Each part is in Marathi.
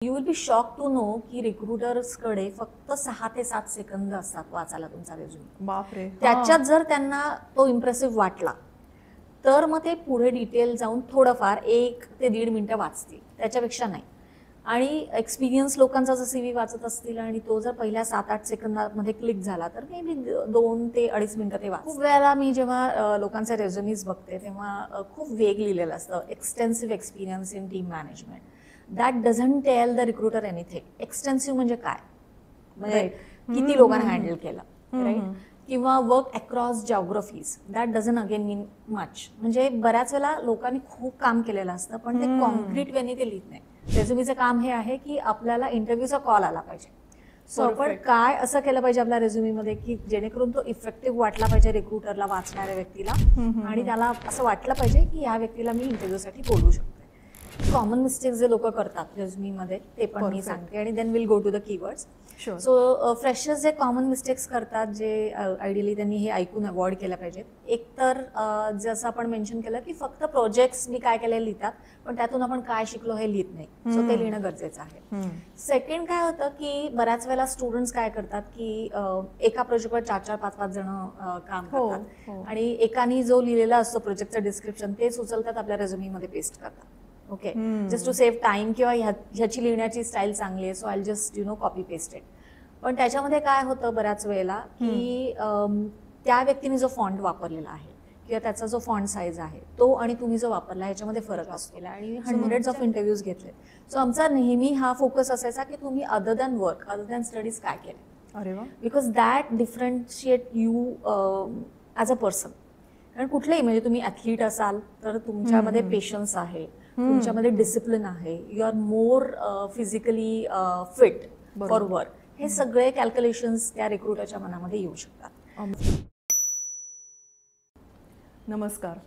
You will be shock to know की रिक्रुटर्सकडे फक्त 6 ते 7 सेकंद असतात वाचायला तुमचा रेझ्युमे. बापरे. त्याच्यात जर त्यांना तो इम्प्रेसिव्ह वाटला तर मग ते पुढे डिटेल जाऊन थोडंफार 1 ते 1.5 मिनिटं वाचतील, त्याच्यापेक्षा नाही. आणि एक्सपिरियन्स लोकांचा जर CV वाचत असतील आणि तो जर पहिल्या 7-8 सेकंदामध्ये क्लिक झाला तर मे बी 2 ते 2.5 मिनिटं ते वाच. खूप वेळेला मी जेव्हा लोकांचे रेझ्युमीज बघते तेव्हा खूप वेग लिहिलेलं असतं, extensive experience in team management. That doesn't tell the recruiter anything. Extensive म्हणजे काय, म्हणजे किती लोकांना हँडल केलं, राईट, किंवा work across geographies. That doesn't again mean much. म्हणजे बऱ्याच वेळेला लोकांनी खूप काम केलेलं असतं पण ते कॉन्क्रीट वेने ते लिहित नाही. रेझ्युमीचं काम हे आहे की आपल्याला इंटरव्ह्यूचा कॉल आला पाहिजे. सो आपण काय असं केलं पाहिजे आपल्या रेझ्युमीमध्ये की जेणेकरून तो इफेक्टिव्ह वाटला पाहिजे रिक्रुटरला, वाचणाऱ्या व्यक्तीला, आणि त्याला असं वाटलं पाहिजे की या व्यक्तीला मी इंटरव्ह्यूसाठी बोलू शकते. कॉमन मिस्टेक्स जे लोक करतात रेझ्युमीमध्ये ते पण मी सांगते आणि then will go to the keywords. So freshers जे कॉमन मिस्टेक्स करतात जे आयडियली त्यांनी हे ऐकून अवॉइड केलं पाहिजे. एक तर जसं आपण मेन्शन केलं की फक्त प्रोजेक्ट्स मी काय केले लिहितात पण त्यातून आपण काय शिकलो हे लिहित नाही. सो ते लिहिणं गरजेचं आहे. सेकंड काय होतं की बऱ्याच वेळेला स्टुडंट्स काय करतात की एका प्रोजेक्टवर 4-4, 5-5 जण काम करतात आणि एकानी जो लिहिलेला असतो प्रोजेक्टचं डिस्क्रिप्शन तेच उचलतात आपल्या रेझ्युमीमध्ये पेस्ट करतात. Okay, just to save time, किंवा ह्याची लिहिण्याची स्टाईल चांगली आहे so I just copy paste it. पण त्याच्यामध्ये काय होतं बऱ्याच वेळेला की त्या व्यक्तीने जो फॉन्ट वापरलेला आहे किंवा त्याचा जो फॉन्ट साईज आहे तो आणि तुम्ही जो वापरला ह्याच्यामध्ये फरक असतो. आणि हंड्रेड्स ऑफ इंटरव्ह्यूज घेतले. सो आमचा नेहमी हा फोकस असायचा की तुम्ही other than work, other than studies काय केले. अरे वा. Because that differentiate you as a person. कारण कुठलंही, म्हणजे तुम्ही ॲथलीट असाल तर तुमच्यामध्ये पेशन्स आहे, तुमच्यामध्ये डिसिप्लिन आहे, you are more physically fit for work. हे सगळे कॅल्क्युलेशन्स त्या रिक्रुटरच्या मनामध्ये येऊ शकतात. नमस्कार,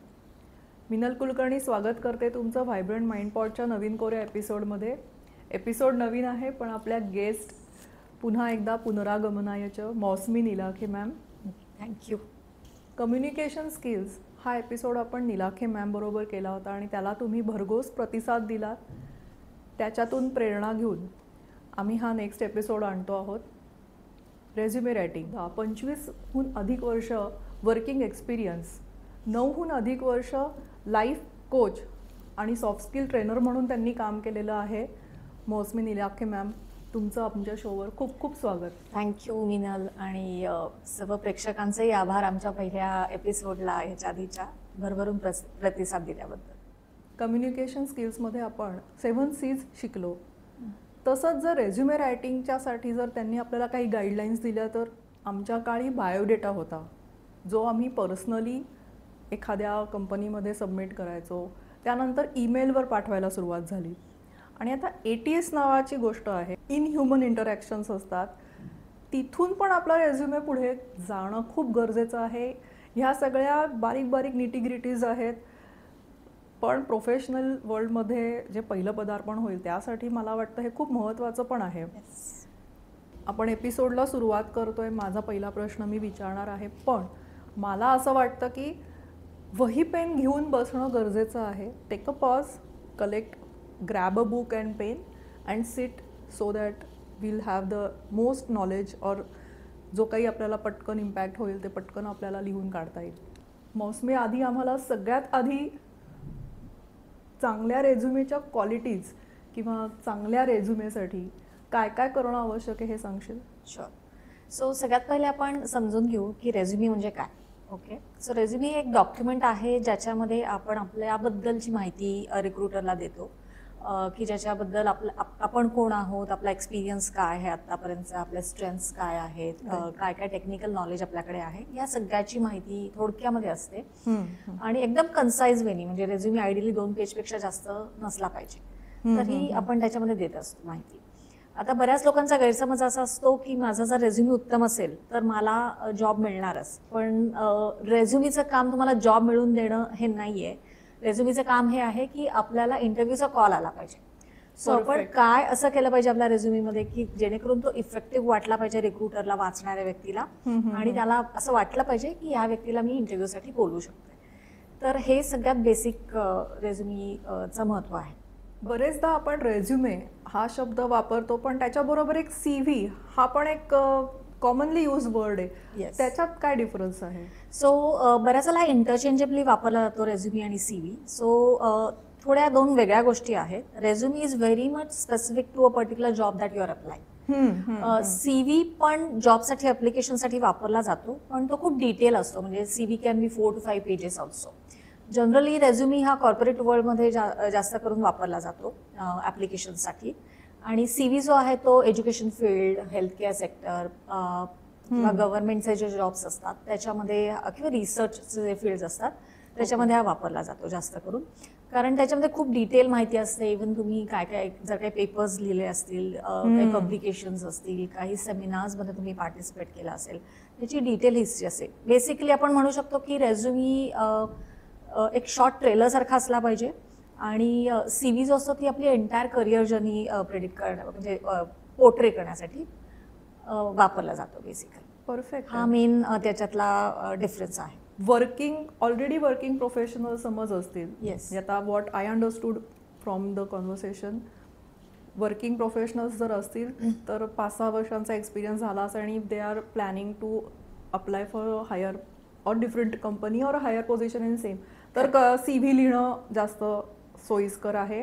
मिनल कुलकर्णी स्वागत करते तुमचं व्हायब्रंट माइंड पॉडच्या नवीन कोऱ्या एपिसोडमध्ये. एपिसोड नवीन आहे पण आपल्या गेस्ट पुन्हा एकदा पुनरागमनायचं मौसमी निलाखे मॅम. थँक्यू. कम्युनिकेशन स्किल्स हा एपिसोड आपण निलाखे मॅम बरोबर केला होता आणि त्याला तुम्ही भरघोस प्रतिसाद दिलात. त्याच्यातून प्रेरणा घेऊन आम्ही हा नेक्स्ट एपिसोड आणतो आहोत. Resume writing. 25हून अधिक वर्ष वर्किंग एक्सपिरियन्स, 9हून अधिक वर्ष लाईफ कोच आणि सॉफ्ट स्किल ट्रेनर म्हणून त्यांनी काम केलेलं आहे. मौसमी निलाखे मॅम, तुमचं आमच्या शोवर खूप खूप स्वागत. थँक्यू मिनल, आणि सर्व प्रेक्षकांचेही आभार आमच्या पहिल्या एपिसोडला ह्याच्या आधीच्या भरभरून प्रतिसाद दिल्याबद्दल. कम्युनिकेशन स्किल्समध्ये आपण 7 C's शिकलो. तसंच जर रेझ्युमे रायटिंगच्यासाठी जर त्यांनी आपल्याला काही गाईडलाईन्स दिल्या तर आमच्या काळी बायोडेटा होता जो आम्ही पर्सनली एखाद्या कंपनीमध्ये सबमिट करायचो, त्यानंतर ईमेलवर पाठवायला सुरुवात झाली. आणि आता ATS नावाची गोष्ट आहे, इन ह्युमन इंटरॅक्शन्स असतात, तिथून पण आपला रेझ्युमे पुढे जाणं खूप गरजेचं आहे. ह्या सगळ्या बारीक बारीक निटीग्रिटीज आहेत पण प्रोफेशनल वर्ल्डमध्ये जे पहिलं पदार्पण होईल त्यासाठी मला वाटतं हे खूप महत्त्वाचं पण आहे. आपण एपिसोडला सुरुवात करतोय. माझा पहिला प्रश्न मी विचारणार आहे पण मला असं वाटतं की वही पेन घेऊन बसणं गरजेचं आहे. Take a pause, collect, grab a book and pen and sit so that will have the most knowledge, और जो काही आपल्याला पटकन इम्पॅक्ट होईल ते पटकन आपल्याला लिहून काढता येईल. मौसमी, आधी आम्हाला सगळ्यात आधी चांगल्या रेझ्युमेच्या क्वालिटीज किंवा चांगल्या रेझ्युमेसाठी काय काय करणं आवश्यक आहे हे सांगशील? शुअर. सो सगळ्यात पहिले आपण समजून घेऊ की रेझ्युमे म्हणजे काय. ओके, सो रेझ्युमे एक डॉक्युमेंट आहे ज्याच्यामध्ये आपण आपल्याबद्दलची माहिती रिक्रुटरला देतो की ज्याच्याबद्दल आपण कोण आहोत, आपला एक्सपिरियन्स काय आहे आत्तापर्यंत, आपल्या स्ट्रेंथ्स काय आहेत, काय काय टेक्निकल नॉलेज आपल्याकडे आहे, या सगळ्याची माहिती थोडक्यामध्ये असते आणि एकदम कन्साइज वेनी. म्हणजे रेझ्युमे आयडियली 2 पेजपेक्षा जास्त नसला पाहिजे, तरी आपण त्याच्यामध्ये देत असतो माहिती. आता बऱ्याच लोकांचा गैरसमज असा असतो की माझा जर रेझ्युमे उत्तम असेल तर मला जॉब मिळणारच. पण रेझ्युमीचं काम तुम्हाला जॉब मिळवून देणं हे नाहीये. रेझ्युमीचं काम हे आहे की आपल्याला इंटरव्ह्यूचा कॉल आला पाहिजे. सो आपण काय असं केलं पाहिजे आपल्या रेझ्युमीमध्ये की जेणेकरून तो इफेक्टिव्ह वाटला पाहिजे रिक्रुटरला, वाचणाऱ्या व्यक्तीला, आणि त्याला असं वाटलं पाहिजे की या व्यक्तीला मी इंटरव्ह्यूसाठी बोलू शकते. तर हे सगळ्यात बेसिक रेझ्युमीचं महत्त्व आहे. बरेचदा आपण रेझ्युमे हा शब्द वापरतो, पण त्याच्याबरोबर एक CV हा पण एक कॉमनली यूज वर्ड आहे. Yes. त्याच्यात काय डिफरन्स आहे? सो बऱ्याच वेळेला इंटरचेंजेबली वापरला जातो रेझ्युमी आणि CV. सो थोड्या दोन वेगळ्या गोष्टी आहेत. Resume is very much specific to a particular job that you are applying. CV पण जॉबसाठी ऍप्लिकेशनसाठी वापरला जातो, पण तो खूप डिटेल असतो. म्हणजे CV can be 4 to 5 pages also. Generally resume हा कॉर्पोरेट वर्ल्डमध्ये जास्त करून वापरला जातो ऍप्लिकेशनसाठी. आणि CV जो आहे तो education field, health care sector किंवा गव्हर्नमेंटचे जे जॉब्स असतात त्याच्यामध्ये किंवा रिसर्चचे जे फील्ड असतात त्याच्यामध्ये हा वापरला जातो जास्त करून. कारण त्याच्यामध्ये खूप डिटेल माहिती असते. इव्हन तुम्ही काय काय जर काही पेपर्स लिहिले असतील, काही पब्लिकेशन्स असतील, काही सेमिनार्समध्ये तुम्ही पार्टिसिपेट केला असेल, त्याची डिटेल हिस्ट्री असेल. बेसिकली आपण म्हणू शकतो की रेझ्युमी एक शॉर्ट ट्रेलर सारखा असला पाहिजे. आणि CV जो असतो ती आपली एंटायर करिअर जर्नी प्रेडिक्ट करणं म्हणजे पोर्ट्रे करण्यासाठी वापरला जातो बेसिकली. परफेक्ट. हा मेन त्याच्यातला डिफरन्स आहे. ऑलरेडी वर्किंग प्रोफेशनल समज असतील. Yes. आता what I understood from the conversation, working professionals जर असतील तर 5-6 वर्षांचा एक्सपिरियन्स झाला असेल आणि they are planning to apply for higher or different company or higher position in same, तर CV लिहिणं जास्त सोयीस्कर आहे.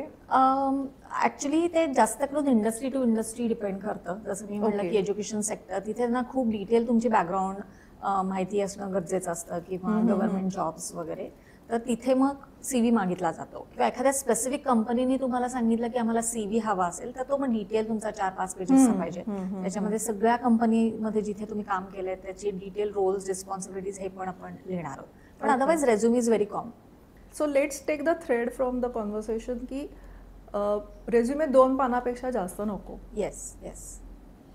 ऍक्च्युली ते जास्त करून इंडस्ट्री टू इंडस्ट्री डिपेंड करतं. जसं मी म्हटलं Okay. की एज्युकेशन सेक्टर तिथे ना खूप डिटेल तुमची बॅकग्राऊंड माहिती असणं गरजेचं असतं किंवा गव्हर्नमेंट जॉब्स वगैरे. तर तिथे मग CV मागितला जातो. किंवा एखाद्या स्पेसिफिक कंपनीने तुम्हाला सांगितलं की आम्हाला CV हवा असेल तर तो मग डिटेल तुमचा 4-5 पेजेसचा पाहिजे. त्याच्यामध्ये सगळ्या कंपनीमध्ये जिथे तुम्ही काम केलंय त्याची डिटेल रोल्स, रिस्पॉन्सिबिलिटीज हे पण आपण लिहिणार आहोत. पण otherwise resume is very common. So let's take the thread from the conversation की रेझ्युमे 2 पानापेक्षा जास्त नको. Yes yes.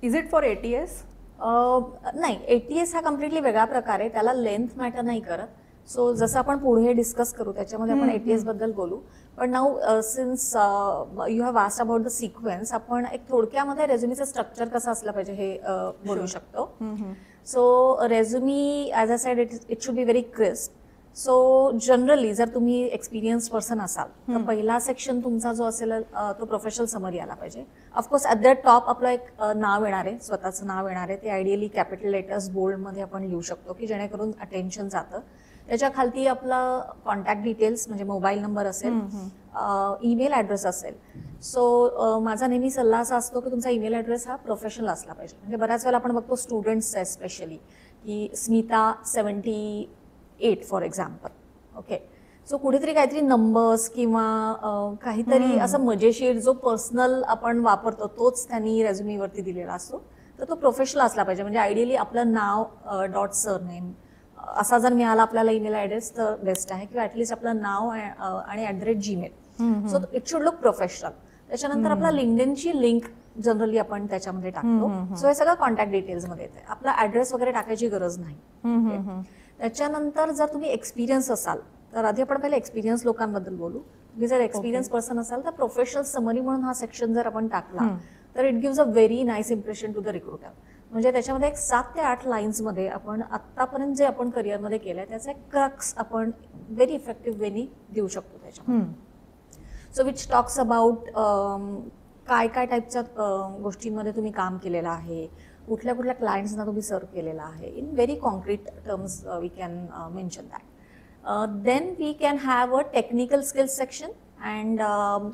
Is it for ATS? नाही, ATS हा कम्प्लिटली वेगळा प्रकार आहे. त्याला लेंथ मॅटर नाही करत. सो जसं आपण पुढे डिस्कस करू त्याच्यामध्ये आपण ATS बद्दल बोलू. पण now since you have asked about the sequence, आपण एक थोडक्यामध्ये रेझ्युमीचं स्ट्रक्चर कसं असलं पाहिजे हे बोलू शकतो. So resume as a side it should be very crisp. So generally जर तुम्ही एक्सपिरियन्स पर्सन असाल तर पहिला सेक्शन तुमचा जो असेल तो प्रोफेशनल समरी आला पाहिजे. ऑफकोर्स ॲट द टॉप आपलं एक नाव येणार आहे, स्वतःचं नाव येणार आहे. ते आयडियली कॅपिटल लेटर्स बोल्डमध्ये आपण लिहू शकतो की जेणेकरून अटेन्शन जातं. त्याच्या खालती आपला कॉन्टॅक्ट डिटेल्स म्हणजे मोबाईल नंबर असेल, ईमेल ॲड्रेस असेल. सो माझा नेहमी सल्ला असा असतो की तुमचा ईमेल ॲड्रेस हा प्रोफेशनल असला पाहिजे. म्हणजे बऱ्याच वेळेला आपण बघतो स्टुडंट्स स्पेशली की Smita 78 for example. Okay. So कुठेतरी काहीतरी नंबर्स किंवा काहीतरी असं मजेशीर जो पर्सनल आपण वापरतो तोच त्यांनी रेझ्युमीवरती दिलेला असतो. तर तो प्रोफेशनल असला पाहिजे. म्हणजे आयडियली आपलं नाव डॉट सरनेम असा जर मिळाला आपल्याला ईमेल ॲड्रेस तर बेस्ट आहे. किंवा ऍटलिस्ट आपलं नाव आणि @gmail. So it should look professional. त्याच्यानंतर आपला लिंक्डइनची लिंक जनरली आपण त्याच्यामध्ये टाकतो. सो हे सगळं कॉन्टॅक्ट डिटेल्समध्ये येते. आपला ॲड्रेस वगैरे टाकायची गरज नाही. त्याच्यानंतर जर तुम्ही एक्सपिरियन्स असाल तर आधी आपण पहिले एक्सपिरियन्स लोकांबद्दल बोलू. तुम्ही जर एक्सपिरियन्स पर्सन असाल तर प्रोफेशनल समरी म्हणून हा सेक्शन जर आपण टाकला तर it gives a very nice impression to the recruiter. म्हणजे त्याच्यामध्ये एक 7 ते 8 लाईन्समध्ये आपण आतापर्यंत जे आपण करिअरमध्ये केलंय त्याचा एक क्रक्स आपण व्हेरी इफेक्टिव्ह वेनी देऊ शकतो त्याच्यामध्ये. सो विच टॉक्स अबाउट काय काय टाईपच्या गोष्टींमध्ये तुम्ही काम केलेलं आहे, कुठल्या कुठल्या क्लायंट्सना तुम्ही सर्व केलेला आहे. In very concrete terms we can mention that. Then we can have a technical skills section and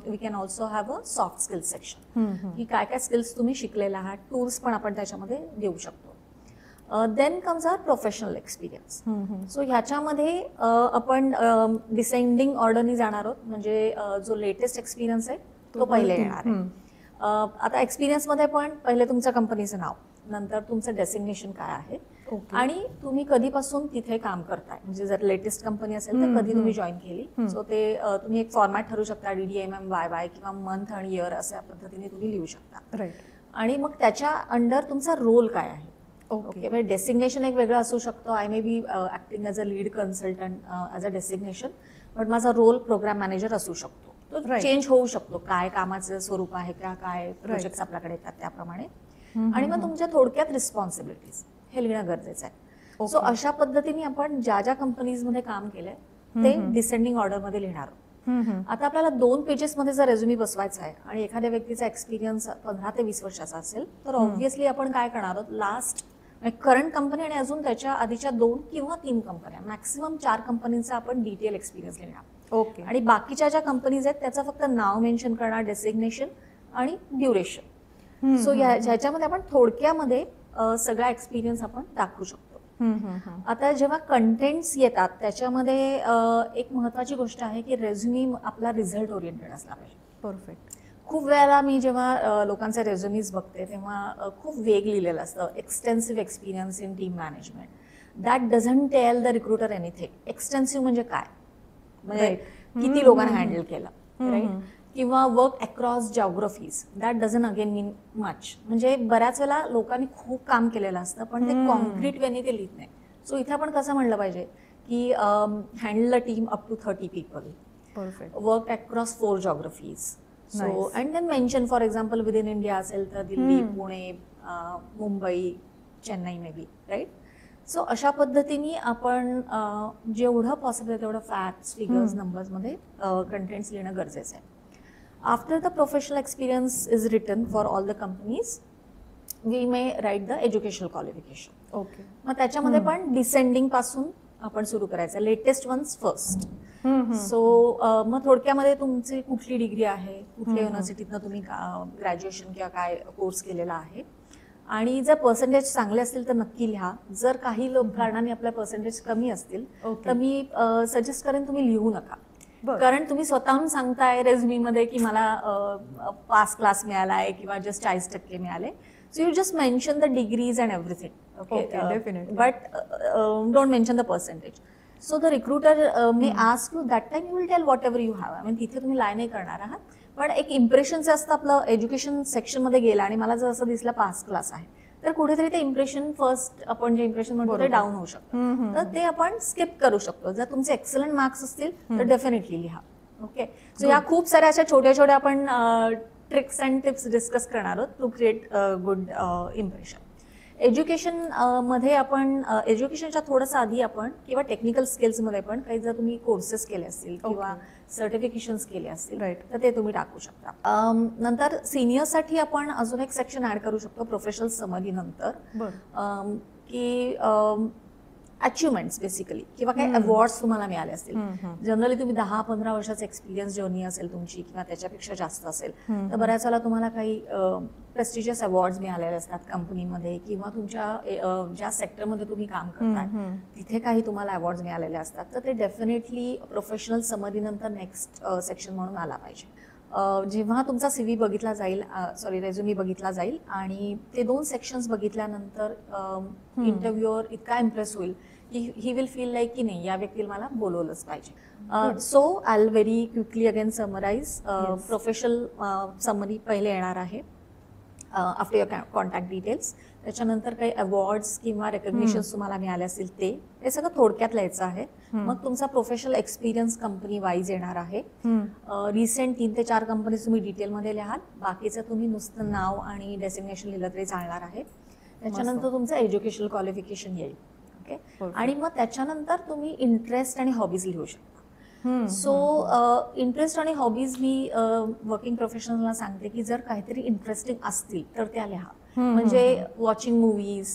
we can also have a soft skills section. की काय काय स्किल्स तुम्ही शिकलेला आहात, टूल्स पण आपण त्याच्यामध्ये देऊ शकतो. देन कम्स आवर प्रोफेशनल एक्सपिरियन्स. सो ह्याच्यामध्ये आपण डिसेंडिंग ऑर्डरनी जाणार आहोत. म्हणजे जो लेटेस्ट एक्सपिरियन्स आहे तो पहिले येणार आहे. आता एक्सपिरियन्समध्ये पण पहिले तुमच्या कंपनीचं नाव, नंतर तुमचं डेसिग्नेशन काय आहे आणि तुम्ही कधीपासून तिथे काम करताय. म्हणजे जर लेटेस्ट कंपनी असेल तर कधी तुम्ही जॉईन केली. सो ते तुम्ही एक फॉर्मॅट ठरवू शकता, DDMM YY किंवा मंथ आणि इयर अशा पद्धतीने तुम्ही लिहू शकता. राईट. आणि मग त्याच्या अंडर तुमचा रोल काय आहे. ओके. म्हणजे डेसिग्नेशन एक वेगळं असू शकतो. I may be acting as a lead consultant as a designation, but माझा रोल प्रोग्राम मॅनेजर असू शकतो. तो चेंज होऊ शकतो. काय कामाचं स्वरूप आहे का, काय प्रोजेक्ट्स आपल्याकडे येतात त्याप्रमाणे. आणि मग तुमच्या थोडक्यात रिस्पॉन्सिबिलिटीज हे लिहिणं गरजेचं आहे. सो अशा पद्धतीने आपण ज्या ज्या कंपनीजमध्ये काम केलंय ते डिसेंडिंग ऑर्डरमध्ये लिहिणार आहोत. आता आपल्याला 2 पेजेसमध्ये जर रेझ्युमी बसवायचा आहे आणि एखाद्या व्यक्तीचा एक्सपिरियन्स 15 ते 20 वर्षाचा असेल तर ऑब्व्हियसली आपण काय करणार आहोत, लास्ट करंट कंपनी आणि अजून त्याच्या आधीच्या 2 किंवा 3 कंपन्या, मॅक्सिमम 4 कंपनीचा आपण डिटेल एक्सपिरियन्स लिहिणार. ओके. आणि बाकीच्या ज्या कंपनीज आहेत त्याचं फक्त नाव मेन्शन करणार, डेसिग्नेशन आणि ड्युरेशन. सो ह्याच्यामध्ये आपण थोडक्यामध्ये सगळा एक्सपिरियन्स आपण दाखवू शकतो. आता जेव्हा कंटेंट्स येतात त्याच्यामध्ये एक महत्वाची गोष्ट आहे की रेझ्युमी आपला रिझल्ट ओरिएंटेड असला पाहिजे. परफेक्ट. खूप वेळेला मी जेव्हा लोकांचे रेझ्युमीज बघते तेव्हा खूप वेग लिहिलेलं असतं, extensive experience in team management. That doesn't tell the recruiter anything. Extensive म्हणजे काय, म्हणजे किती लोकांना हँडल केलं, राईट, किंवा work across geographies. That doesn't again mean much. म्हणजे बऱ्याच वेळेला लोकांनी खूप काम केलेलं असतं पण ते कॉन्क्रीट वेने ते लिहित नाही. सो इथे आपण कसं म्हणलं पाहिजे की handle a team up to 30 people, perfect, work across 4 geographies. So and then mention for example with in India असेल तर Delhi, Pune, Mumbai, Chennai may be, right. So अशा पद्धतीने आपण जेवढं पॉसिबल तेवढं फॅक्ट्स, फिगर्स, नंबर्समध्ये कंटेंट्स लिहिणं गरजेचं आहे. After the professional experience is written for all the companies we may write the educational qualification. Okay. मग त्याच्यामध्ये पण डिसेंडिंग पासून आपण सुरू करायचं, लेटेस्ट वन्स फर्स्ट. सो मग थोडक्यामध्ये तुमची कुठली डिग्री आहे, कुठल्या युनिव्हर्सिटीतनं तुम्ही ग्रॅज्युएशन किंवा काय कोर्स केलेला आहे, आणि जर पर्सेंटेज चांगले असतील तर नक्की लिहा. जर काही कारणाने आपल्या पर्सेंटेज कमी असतील तर मी सजेस्ट करेन तुम्ही लिहू नका. कारण तुम्ही स्वतःहून सांगताय रेझ्युमीमध्ये की मला पास क्लास मिळाला आहे किंवा जस्ट 40% मिळाले. So you just mention the degrees and everything, definitely, but don't mention the percentage. So the recruiter may ask you, that time you will tell whatever you have. I mean तिथे तुम्ही लाय नाही करणार आहात, पण एक इम्प्रेशन जे असतं आपलं एज्युकेशन सेक्शनमध्ये गेलं आणि मला जर असं दिसलं पास क्लास आहे तर कुठेतरी ते इम्प्रेशन फर्स्ट आपण जे इम्प्रेशन म्हणतो ते डाऊन होऊ शकतं. तर ते आपण स्किप करू शकतो. जर तुमचे एक्सलंट मार्क्स असतील तर डेफिनेटली लिहा. ओके. सो या खूप साऱ्या अशा छोट्या छोट्या आपण ट्रिक्स अँड टिप्स डिस्कस करणार आहोत to create good impression. Education मध्ये आपण एज्युकेशनच्या थोडंसं आधी आपण किंवा टेक्निकल स्किल्समध्ये पण काही जर तुम्ही कोर्सेस केले असतील किंवा सर्टिफिकेशन्स केले असतील तर ते तुम्ही टाकू शकता. नंतर सिनियरसाठी आपण अजून एक सेक्शन ऍड करू शकतो प्रोफेशनल समरी नंतर, की अचिव्हमेंट्स बेसिकली किंवा काही अवॉर्ड्स तुम्हाला मिळाले असतील. जनरली तुम्ही 10-15 वर्षाचा एक्सपिरियन्स जर्नी असेल तुमची किंवा त्याच्यापेक्षा जास्त असेल तर बऱ्याच वेळेला तुम्हाला काही प्रेस्टिजियस अवॉर्ड्स मिळालेले असतात कंपनीमध्ये किंवा तुमच्या ज्या सेक्टरमध्ये तुम्ही काम करता तिथे काही तुम्हाला अवॉर्ड्स मिळालेले असतात. तर ते डेफिनेटली प्रोफेशनल समरी नंतर नेक्स्ट सेक्शन म्हणून आला पाहिजे. जेव्हा तुमचा CV बघितला जाईल, रेझ्युमी बघितला जाईल आणि ते 2 सेक्शन्स बघितल्यानंतर इंटरव्ह्यूअर इतका इम्प्रेस होईल की ही विल फील लाईक की नाही या व्यक्तीला मला बोलवलंच पाहिजे. So I will very quickly again summarise. Professional summary पहिले येणार आहे आफ्टर युअर कॉन्टॅक्ट डिटेल्स. त्याच्यानंतर काही अवॉर्ड्स किंवा रेकग्निशन्स तुम्हाला मिळाले असतील ते सगळं थोडक्यात लिहायचं आहे. मग तुमचा प्रोफेशनल एक्सपिरियन्स कंपनी वाईज येणार आहे. रिसेंट 3 ते 4 कंपनी तुम्ही डिटेलमध्ये लिहाल, बाकीचं तुम्ही नुसतं नाव आणि डेसिग्नेशन लिहिलं तरी चालणार आहे. त्याच्यानंतर तुमचं एज्युकेशनल क्वालिफिकेशन येईल. ओके. आणि मग त्याच्यानंतर तुम्ही इंटरेस्ट आणि हॉबीज लिहू शकता. सो इंटरेस्ट आणि हॉबीज मी वर्किंग प्रोफेशनलला सांगते की जर काहीतरी इंटरेस्टिंग असतील तर त्या लिहा. म्हणजे watching movies,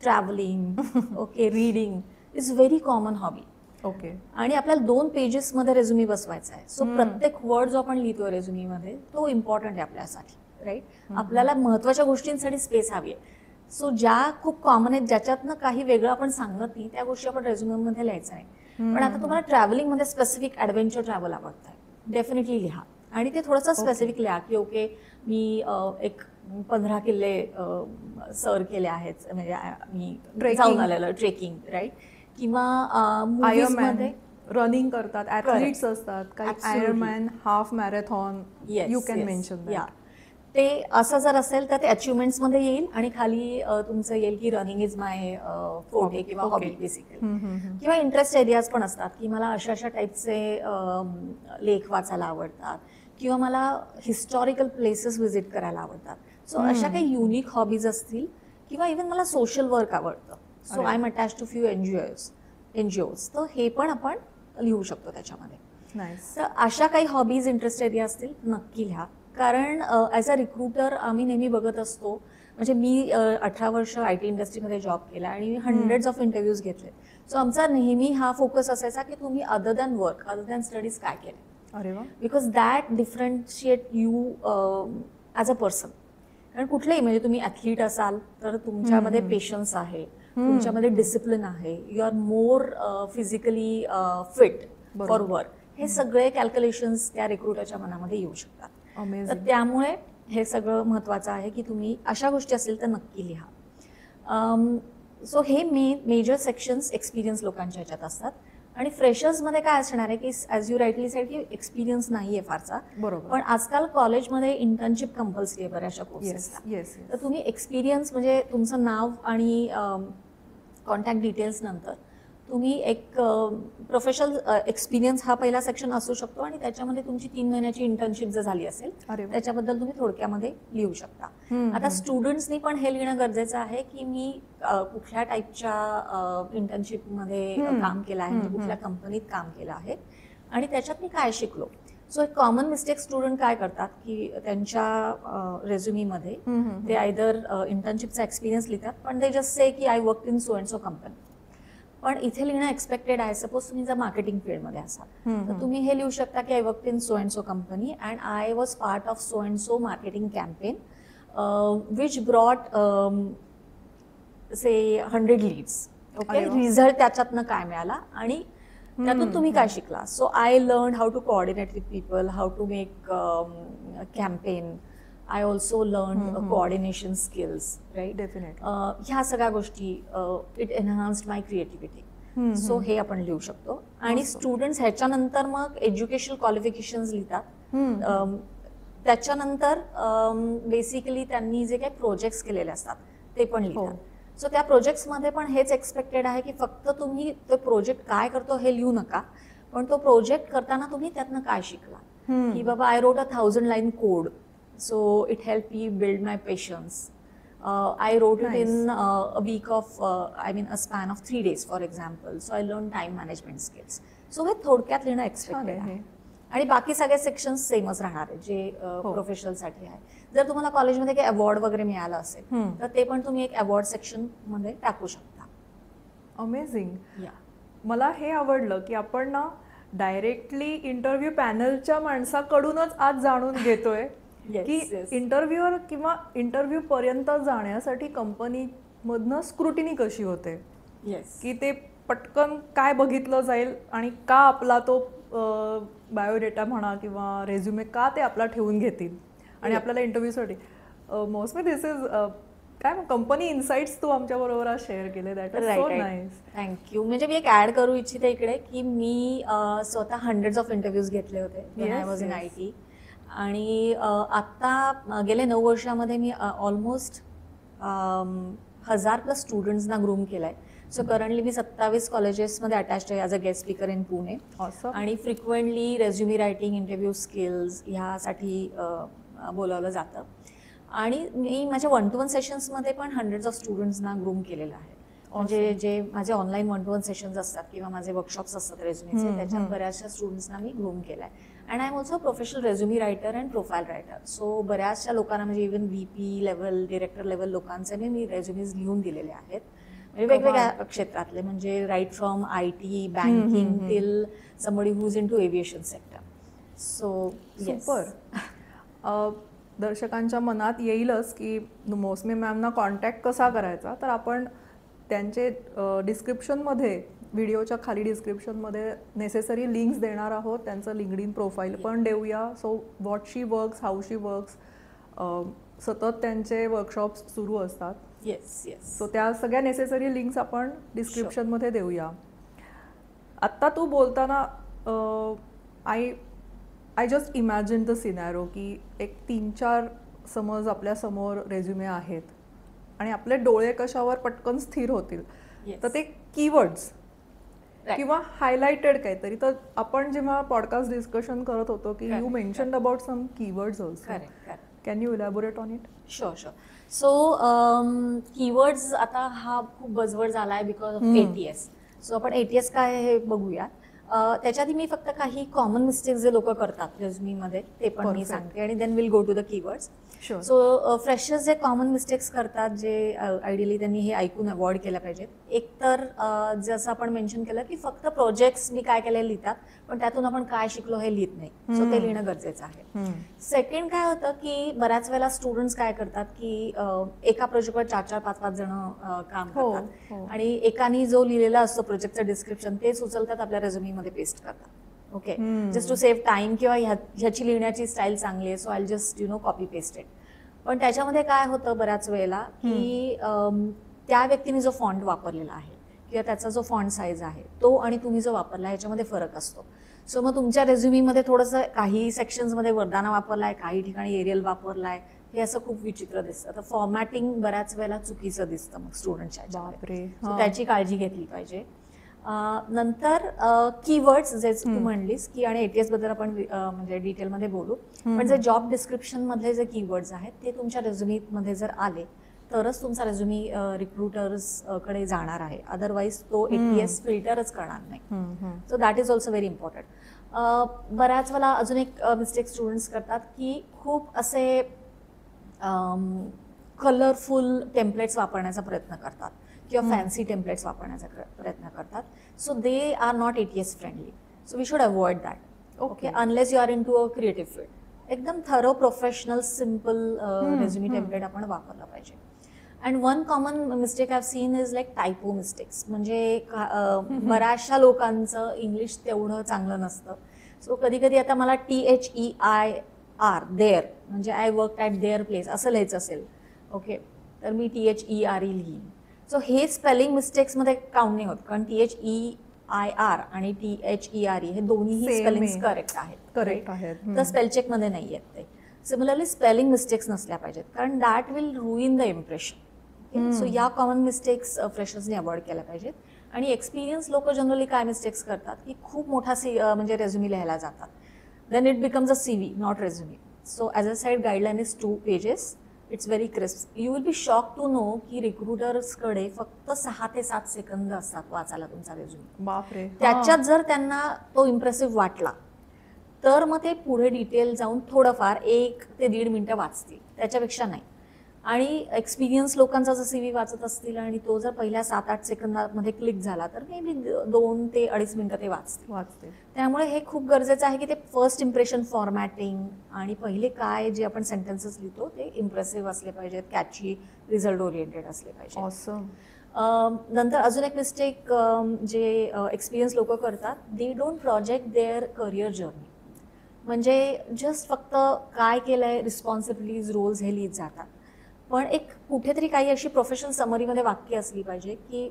travelling, okay, reading is very common hobby. Okay. आणि आपल्याला 2 पेजेसमध्ये रेझ्युमी बसवायचा आहे. सो प्रत्येक वर्ड जो आपण लिहितोय रेझ्युमीमध्ये तो इम्पॉर्टंट आहे आपल्यासाठी, राईट. आपल्याला महत्वाच्या गोष्टींसाठी स्पेस हवी आहे. सो ज्या खूप कॉमन आहेत ज्याच्यातनं काही वेगळं आपण सांगत नाही त्या गोष्टी आपण रेझ्युमीमध्ये लिहायचं नाही. पण आता तुम्हाला ट्रॅव्हलिंग मध्ये स्पेसिफिक ॲडव्हेंचर ट्रॅव्हल आवडत आहे, डेफिनेटली लिहा. आणि ते थोडंसं स्पेसिफिक लिहा की ओके मी एक 15 किल्ले सर केले आहेत, म्हणजे मी जाऊन आलेलं ट्रेकिंग, राईट. किंवा मध्ये रनिंग करतात, ऍथलीट्स असतात, काही Ironman, half marathon, you can mention that. ते असं जर असेल तर ते अचिव्हमेंट्स मध्ये येईल आणि खाली तुमचं येईल की रनिंग इज माय फोर्टे किंवा हॉबी बेसिकली. किंवा इंटरेस्ट एरियाज पण असतात की मला अशा अशा टाईपचे लेख वाचायला आवडतात किंवा मला हिस्टॉरिकल प्लेसेस व्हिजिट करायला आवडतात. सो अशा काही युनिक हॉबीज असतील किंवा इव्हन मला सोशल वर्क आवडतं. So I am attach to few NGOs. तर हे पण आपण लिहू शकतो त्याच्यामध्ये. नाईस. तर अशा काही हॉबीज इंटरेस्ट एरिया असतील नक्की लिहा. कारण ॲज अ रिक्रुटर आम्ही नेहमी बघत असतो, म्हणजे मी 18 वर्ष आय टी इंडस्ट्रीमध्ये जॉब केला आणि मी हंड्रेड्स ऑफ इंटरव्ह्यूज घेतले. सो आमचा नेहमी हा फोकस असायचा की तुम्ही other than work, other than studies काय केलं, अरे वा. Because that differentiate you as a person. कारण कुठलेही, म्हणजे तुम्ही ॲथलीट असाल तर तुमच्यामध्ये पेशन्स आहे, तुमच्यामध्ये डिसिप्लिन आहे, you are more physically fit for work. हे सगळे कॅल्क्युलेशन्स त्या रिक्रुटरच्या मनामध्ये येऊ शकतात. तर अमेझिंग. त्यामुळे हे सगळं महत्त्वाचं आहे की तुम्ही अशा गोष्टी असतील तर नक्की लिहा. सो हे मेजर सेक्शन्स एक्सपिरियन्स लोकांच्या ह्याच्यात असतात. आणि फ्रेशर्समध्ये काय असणार आहे की ॲज यू राईटली सेड की एक्सपिरियन्स नाही आहे फारसा, बरोबर. पण आजकाल कॉलेजमध्ये इंटर्नशिप कंपल्सरी आहे बऱ्याचशा कोर्सेसला. येस. तर तुम्ही एक्सपिरियन्स म्हणजे तुमचं नाव आणि कॉन्टॅक्ट डिटेल्स नंतर तुम्ही एक प्रोफेशनल एक्सपिरियन्स हा पहिला सेक्शन असू शकतो आणि त्याच्यामध्ये तुमची 3 महिन्याची इंटर्नशिप जर झाली असेल अरे वा. त्याच्याबद्दल तुम्ही थोडक्यामध्ये लिहू शकता. आता स्टुडंट्सनी पण हे लिहिणं गरजेचं आहे की मी कुठल्या टाईपच्या इंटर्नशिपमध्ये काम केलं आहे, म्हणजे कुठल्या कंपनीत काम केलं आहे आणि त्याच्यात मी काय शिकलो. सो एक कॉमन मिस्टेक स्टुडंट काय करतात की त्यांच्या रेझ्युमीमध्ये ते आयदर इंटर्नशिपचा एक्सपिरियन्स लिहितात, पण ते जस्ट से की I work in so and so company. पण इथे लिहिणं एक्सपेक्टेड आहे. सपोज तुम्ही जर मार्केटिंग फील्डमध्ये असाल तर तुम्ही हे लिहू शकता की I work in so and so company and I was part of so and so marketing campaign which brought say 100 leads. Okay, result त्याच्यातनं काय मिळाला आणि त्यातून तुम्ही काय शिकला. So I learn how to coordinate with people, how to make campaign. I also learn coordination skills, right. Definitely. ह्या सगळ्या गोष्टी it enhanced my creativity. So हे आपण लिहू शकतो. आणि स्टुडंट्स ह्याच्यानंतर मग एज्युकेशनल क्वालिफिकेशन्स लिहितात. त्याच्यानंतर बेसिकली त्यांनी जे काही प्रोजेक्ट्स केलेले असतात ते पण लिहितात. सो त्या प्रोजेक्ट्समध्ये पण हेच एक्सपेक्टेड आहे की फक्त तुम्ही तो प्रोजेक्ट काय करतो हे लिहू नका, पण तो प्रोजेक्ट करताना तुम्ही त्यातनं काय शिकला. की बाबा I wrote 1000 line code, so it helped me build my patience. I wrote it in a week of, a span of 3 days, for example. So I learned time management skills. So हे थोडक्यात लिहिणं एक्सपेक्टेड आहे. आणि बाकी सगळे सेक्शन्स सेमच राहणार आहे जे प्रोफेशनलसाठी आहे. जर तुम्हाला कॉलेजमध्ये काही अवॉर्ड वगैरे मिळालं असेल तर ते पण तुम्ही एक अवॉर्ड सेक्शन मध्ये टाकू शकता. अमेझिंग. मला हे आवडलं की आपण ना डायरेक्टली इंटरव्ह्यू पॅनलच्या माणसाकडूनच आज जाणून घेतोय की इंटरव्ह्यूअर किंवा इंटरव्ह्यू पर्यंत जाण्यासाठी कंपनी मधनं स्क्रुटिनी कशी होते, की ते पटकन काय बघितलं जाईल आणि का आपला तो बायोडेटा म्हणा किंवा रेझ्युमे का ते आपला ठेवून घेतील आणि आपल्याला इंटरव्ह्यूसाठी. मौसमी, दिस इज काय कंपनी इनसाइट्स तू आमच्या बरोबर आज शेअर केले. That is so nice. Thank you. म्हणजे मी एक ऍड करू इच्छिते इकडे की मी स्वतः हंड्रेड्स ऑफ इंटरव्ह्यूज घेतले होते when I was in IT. आणि आता गेले 9 वर्षामध्ये मी ऑलमोस्ट 1000+ स्टुडंट्सना ग्रूम केलंय. सो करंटली मी 27 कॉलेजेसमध्ये अटॅच्ड आहे as a guest speaker in Pune. आणि फ्रिक्वेंटली रेझ्युमी रायटिंग, इंटरव्ह्यू स्किल्स ह्यासाठी बोलावलं जातं. आणि मी माझ्या 1-to-1 सेशन्समध्ये पण हंड्रेड्स ऑफ स्टुडंट्सना ग्रूम केलेलं आहे. म्हणजे जे माझे ऑनलाईन 1-to-1 सेशन्स असतात किंवा माझे वर्कशॉप्स असतात रेझ्युमीचे, त्याच्यात बऱ्याचशा स्टुडंट्सना मी ग्रूम केलाय. And I am also professional resume writer and profile writer. So बऱ्याचशा लोकांना, म्हणजे even VP level, director level लोकांचे मी रेझ्युमीज लिहून दिलेले आहेत, म्हणजे वेगवेगळ्या क्षेत्रातले, म्हणजे right from IT, banking till somebody who's in to aviation sector. So super. दर्शकांच्या मनात येईलच की मौसमी मॅमना कॉन्टॅक्ट कसा करायचा. तर आपण त्यांचे डिस्क्रिप्शनमध्ये, व्हिडिओच्या खाली डिस्क्रिप्शनमध्ये नेसेसरी लिंक्स देणार आहोत. त्यांचं लिंक्डइन प्रोफाईल पण देऊया. So what she works, how she works, सतत त्यांचे वर्कशॉप्स सुरू असतात. येस. सो त्या सगळ्या नेसेसरी लिंक्स आपण डिस्क्रिप्शनमध्ये देऊया. आत्ता तू बोलताना आय जस्ट इमॅजिन द सिनॅरो की एक 3-4 समज आपल्या समोर रेझ्युमे आहेत आणि आपले डोळे कशावर पटकन स्थिर होतील. तर ते कीवर्ड्स किंवा हायलाइटेड काहीतरी. तर आपण जेव्हा पॉडकास्ट डिस्कशन करत होतो की you mentioned about some keywords also. Can you elaborate on it? Sure. So keywords आता हा खूप बजवर्ड झाला आहे बिकॉज ऑफ ATS. सो आपण ATS काय हे बघूया. त्याच्या आधी मी फक्त काही कॉमन मिस्टेक्स जे लोक करतात रेझ्युमीमध्ये ते पण मी Perfect. सांगते आणि then will go to the keywords. Sure. So freshers जे कॉमन मिस्टेक्स करतात जे आयडियली त्यांनी हे ऐकून अवॉइड केलं पाहिजे. एक तर जसं आपण मेन्शन केलं की फक्त प्रोजेक्ट्स मी काय केले लिहितात पण त्यातून आपण काय शिकलो हे लिहित नाही. सो ते लिहिणं गरजेचं आहे. सेकंड काय होतं की बऱ्याच वेळेला स्टुडंट्स काय करतात की एका प्रोजेक्टवर 4-4, 5-5 जण काम हो, करतात हो. आणि एकानी जो लिहिलेला असतो प्रोजेक्टचं डिस्क्रिप्शन तेच उचलतात आपल्या रेझ्युमीमध्ये पेस्ट करतात. Okay, just to save time किंवा ह्याची लिहिण्याची स्टाईल चांगली आहे so I just copy paste it. पण त्याच्यामध्ये काय होतं बऱ्याच वेळेला की त्या व्यक्तीने जो फॉन्ट वापरलेला आहे किंवा त्याचा जो फॉन्ट साईज आहे तो आणि तुम्ही जो वापरला ह्याच्यामध्ये फरक असतो. सो मग तुमच्या रेझ्युमीमध्ये थोडंसं काही सेक्शन्समध्ये वरदाना वापरलाय, काही ठिकाणी एरियल वापरलाय, हे असं खूप विचित्र दिसतं. तर फॉर्मॅटिंग बऱ्याच वेळेला चुकीचं दिसतं मग स्टुडंटच्या बापरे. ह्याच्यामध्ये. त्याची काळजी घेतली पाहिजे. नंतर कीवर्ड्स जे तू म्हणलीस की आणि ATS बद्दल आपण म्हणजे डिटेलमध्ये बोलू. पण जे जॉब डिस्क्रिप्शन मधले जे कीवर्ड्स आहेत ते तुमच्या रेझ्युमीमध्ये जर आले तरच तुमचा रेझ्युमी रिक्रुटर्स कडे जाणार आहे. अदरवाईज तो ATS फिल्टरच करणार नाही. So that is also very important. बऱ्याच वेळेला अजून एक मिस्टेक स्टुडंट्स करतात की खूप असे कलरफुल टेम्पलेट्स वापरण्याचा प्रयत्न करतात किंवा फॅन्सी टेम्पलेट्स वापरण्याचा प्रयत्न करतात. So they are not ATS friendly. So we should avoid that. Okay, unless you are into a creative field. एकदम thorough professional simple resume template आपण वापरला पाहिजे. And one common mistake I have seen is like typo mistakes. म्हणजे बऱ्याचशा लोकांचं इंग्लिश तेवढं चांगलं नसतं. सो कधी कधी आता मला THEIR देअर म्हणजे I work at there place असं लिहायचं असेल ओके तर मी THERE लिहीन. सो हे स्पेलिंग मिस्टेक्समध्ये काउंट नाही होत कारण THEIR आणि THERE हे दोन्हीही Same स्पेलिंग आहे. करेक्ट आहेत. करेक्ट आहेत. तर स्पेल चेकमध्ये नाही आहेत ते. सिमिलरली स्पेलिंग मिस्टेक्स नसल्या पाहिजेत कारण that will ruin the impression. So या कॉमन मिस्टेक्स फ्रेशर्सने अवॉइड केल्या पाहिजेत. आणि एक्सपिरियन्स लोक जनरली काय मिस्टेक्स करतात की खूप मोठा म्हणजे रेझ्युमी लिहायला जातात. Then it becomes a CV not resume. So as a side guideline is 2 pages. It's very crisp. You will be shock to know की रिक्रुटर्सकडे फक्त 6 ते 7 सेकंद असतात वाचायला तुमचा रेझ्युमी. बापरे. त्याच्यात जर त्यांना तो इम्प्रेसिव्ह वाटला तर मग ते पुढे डिटेल जाऊन थोडंफार 1 ते 1.5 मिनिटं वाचतील, त्याच्यापेक्षा नाही. आणि एक्सपिरियन्स लोकांचा जर CV वाचत असतील आणि तो जर पहिल्या 7-8 सेकंदामध्ये क्लिक झाला तर मे बी 2 ते 2.5 मिनिटं ते वाचते. त्यामुळे हे खूप गरजेचं आहे की ते फर्स्ट इम्प्रेशन फॉर्मॅटिंग आणि पहिले काय जे आपण सेंटेन्सेस लिहितो ते इम्प्रेसिव्ह असले पाहिजेत, कॅची, रिझल्ट ओरिएंटेड असले पाहिजे. ऑसम. नंतर अजून एक मिस्टेक जे एक्सपिरियन्स लोक करतात, they don't project their career journey. म्हणजे जस्ट फक्त काय केलंय, रिस्पॉन्सिबिलिटीज, रोल्स हे लिहित जातात. पण एक कुठेतरी काही अशी प्रोफेशनल समरीमध्ये वाक्य असली पाहिजे की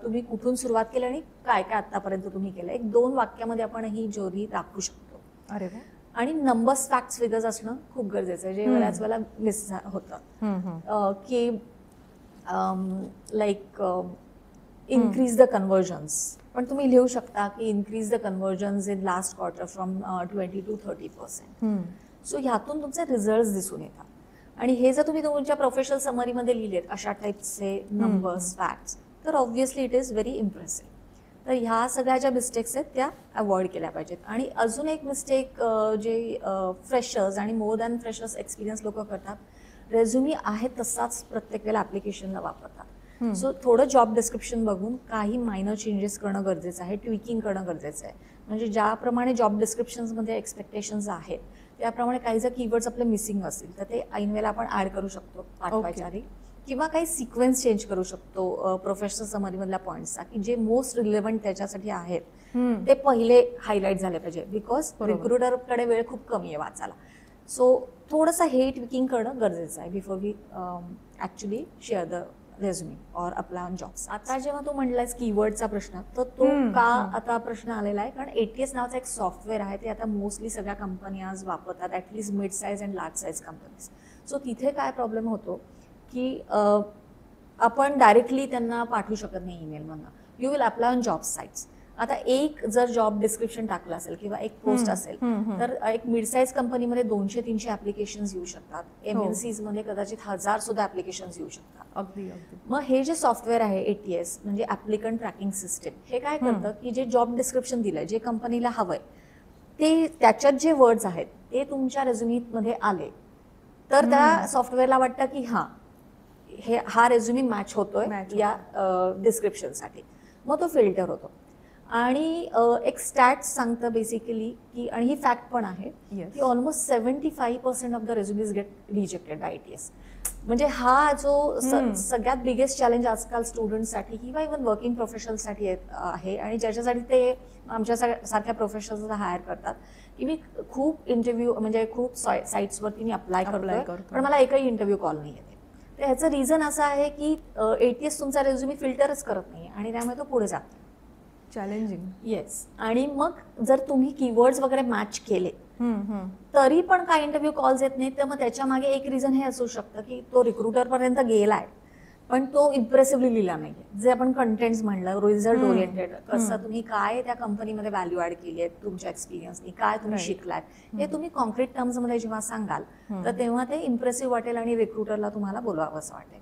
तुम्ही कुठून सुरुवात केली आणि काय काय आतापर्यंत तुम्ही केलं. 1-2 वाक्यामध्ये आपण ही जर्नी दाखवू शकतो. अरे वा. आणि नंबर्स, फॅक्ट्स, फिगर्स असणं खूप गरजेचं आहे जे बऱ्याच वेळेला मिस होतं. की लाईक इन्क्रीज द कन्व्हर्जन्स. पण तुम्ही लिहू शकता की increase the convergence in last quarter from 20 to 30%. So ह्यातून तुमचे रिझल्ट दिसून येतात. आणि हे जर तुम्ही तुमच्या प्रोफेशनल समरीमध्ये लिहिलेत अशा टाईपचे नंबर्स, फॅक्ट्स तर obviously it is very impressive. तर ह्या सगळ्या ज्या मिस्टेक्स आहेत त्या अवॉइड केल्या पाहिजेत. आणि अजून एक मिस्टेक जे फ्रेशर्स आणि मोर दॅन फ्रेशर्स एक्सपिरियन्स लोक करतात, रेझ्युमी आहे तसाच प्रत्येक वेळेला ॲप्लिकेशनला वापरतात. सो थोडं जॉब डिस्क्रिप्शन बघून काही मायनर चेंजेस करणं गरजेचं आहे, ट्विकिंग करणं गरजेचं आहे. म्हणजे ज्याप्रमाणे जॉब डिस्क्रिप्शन्समध्ये एक्सपेक्टेशन्स आहेत त्याप्रमाणे काही जर कीवर्ड्स आपले मिसिंग असतील तर ते ऐन वेळेला आपण ऍड करू शकतो पाठवायच्या आधी. किंवा काही सिक्वेन्स चेंज करू शकतो प्रोफेशनल समरीमधल्या पॉईंट्सचा की जे मोस्ट रिलेव्हंट त्याच्यासाठी आहेत ते पहिले हायलाईट झाले पाहिजे. बिकॉज रिक्रुटरकडे वेळ खूप कमी आहे वाचायला. सो थोडंसं हे ट्विकिंग करणं गरजेचं आहे before we actually share the resume or apply on jobs. आता जेव्हा तू म्हटलायस कीवर्डचा प्रश्न तर तो का आता प्रश्न आलेला आहे कारण ATS नावाचं एक सॉफ्टवेअर आहे ते आता मोस्टली सगळ्या कंपन्या वापरतात, at least mid size and large size companies. So तिथे काय प्रॉब्लेम होतो की आपण डायरेक्टली त्यांना पाठवू शकत नाही ईमेलमधनं. You will apply on job sites आता एक जर जॉब डिस्क्रिप्शन टाकलं असेल किंवा एक पोस्ट असेल तर एक मिड साईज कंपनीमध्ये 200-300 ऍप्लिकेशन येऊ शकतात. MNCs मध्ये कदाचित 1000 सुद्धा ऍप्लिकेशन येऊ शकतात. अगदी अगदी. मग हे जे सॉफ्टवेअर आहे ATS म्हणजे ऍप्लिकंट ट्रॅकिंग सिस्टीम, हे काय करतं की जे जॉब डिस्क्रिप्शन दिलंय, जे कंपनीला हवंय ते त्याच्यात जे वर्ड्स आहेत ते तुमच्या रेझ्युमीमध्ये आले तर त्या सॉफ्टवेअरला वाटतं की हा रेझ्युमी मॅच होतोय या डिस्क्रिप्शनसाठी, मग तो फिल्टर होतो. आणि एक स्टॅट्स सांगतं बेसिकली की, आणि ही फॅक्ट पण आहे की almost 75% of the resumes get rejected by ATS. म्हणजे हा जो सगळ्यात बिगेस्ट चॅलेंज आजकाल स्टुडंटसाठी किंवा इव्हन वर्किंग प्रोफेशनलसाठी आहे, आणि ज्याच्यासाठी ते आमच्या सारख्या प्रोफेशनल्सला हायर करतात की मी खूप इंटरव्ह्यू म्हणजे खूप साईट्सवरती मी अप्लाय करतोय पण मला एकही इंटरव्ह्यू कॉल नाही येते. तर ह्याचं रिझन असं आहे की ATS तुमचा रेझ्युमी फिल्टरच करत नाही आणि त्यामुळे तो पुढे जातो. चॅलेंजिंग. येस. आणि मग जर तुम्ही कीवर्ड्स वगैरे मॅच केले तरी पण काही इंटरव्ह्यू कॉल्स येत नाहीत, तर मग त्याच्या मागे एक रिझन हे असू शकतं की तो रिक्रुटर पर्यंत गेलाय पण तो इम्प्रेसिव्हली लिहिला नाहीये. जे आपण कंटेंट्स म्हणलं, रिझल्ट ओरिएंटेड, कसं तुम्ही काय त्या कंपनीमध्ये व्हॅल्यू ऍड केली आहे तुमच्या एक्सपिरियन्सनी, काय तुम्ही शिकलाय, हे तुम्ही कॉन्क्रीट टर्म्स मध्ये जेव्हा सांगाल तर तेव्हा ते इम्प्रेसिव्ह वाटेल आणि रिक्रुटरला तुम्हाला बोलावं असं वाटेल.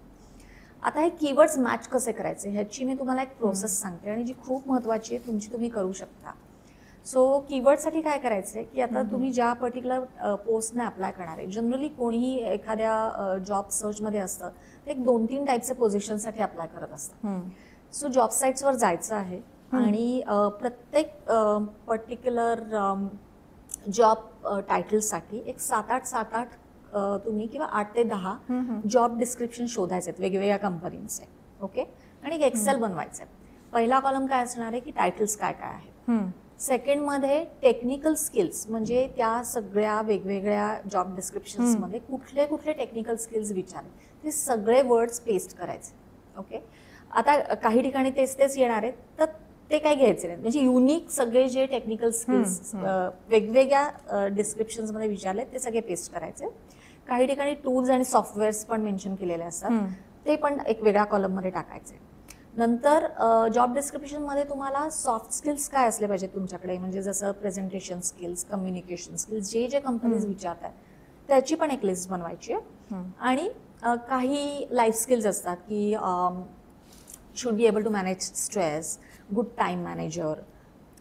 आता हे कीवर्ड्स मॅच कसे करायचे ह्याची मी तुम्हाला एक प्रोसेस सांगते आणि जी खूप महत्वाची आहे, तुमची तुम्ही करू शकता. सो कीवर्डसाठी काय करायचंय की आता तुम्ही ज्या पर्टिक्युलर पोस्टने अप्लाय करणार आहे, जनरली कोणीही एखाद्या जॉब सर्चमध्ये असतं ते 2-3 टाईपचे पोझिशनसाठी अप्लाय करत असतं. सो जॉब साईट्सवर जायचं आहे आणि प्रत्येक पर्टिक्युलर जॉब टायटलसाठी एक 7-8 तुम्ही किंवा 8 ते 10 जॉब डिस्क्रिप्शन शोधायचे वेगवेगळ्या कंपनीचे. ओके. आणि एक एक्सेल बनवायचे. पहिला कॉलम काय असणार आहे की टायटल्स काय काय आहेत. सेकंड मध्ये टेक्निकल स्किल्स, म्हणजे त्या सगळ्या वेगवेगळ्या जॉब डिस्क्रिप्शन्स मध्ये कुठले कुठले टेक्निकल स्किल्स विचारले ते सगळे वर्ड्स पेस्ट करायचे. ओके. आता काही ठिकाणी तेच येणार आहेत तर ते काय घ्यायचे नाही, म्हणजे युनिक सगळे जे टेक्निकल स्किल्स वेगवेगळ्या डिस्क्रिप्शन्स मध्ये विचारले ते सगळे पेस्ट करायचे. काही ठिकाणी टूल्स आणि सॉफ्टवेअर्स पण मेन्शन केलेले असतात ते पण एक वेगळ्या कॉलम मध्ये टाकायचे. नंतर जॉब डिस्क्रिप्शन मध्ये तुम्हाला सॉफ्ट स्किल्स काय असले पाहिजे तुमच्याकडे, म्हणजे जसं प्रेझेंटेशन स्किल्स, कम्युनिकेशन स्किल्स, जे कंपनीज विचारतात त्याची पण एक लिस्ट बनवायची आहे. आणि काही लाईफ स्किल्स असतात की should be able to manage stress, good time manager,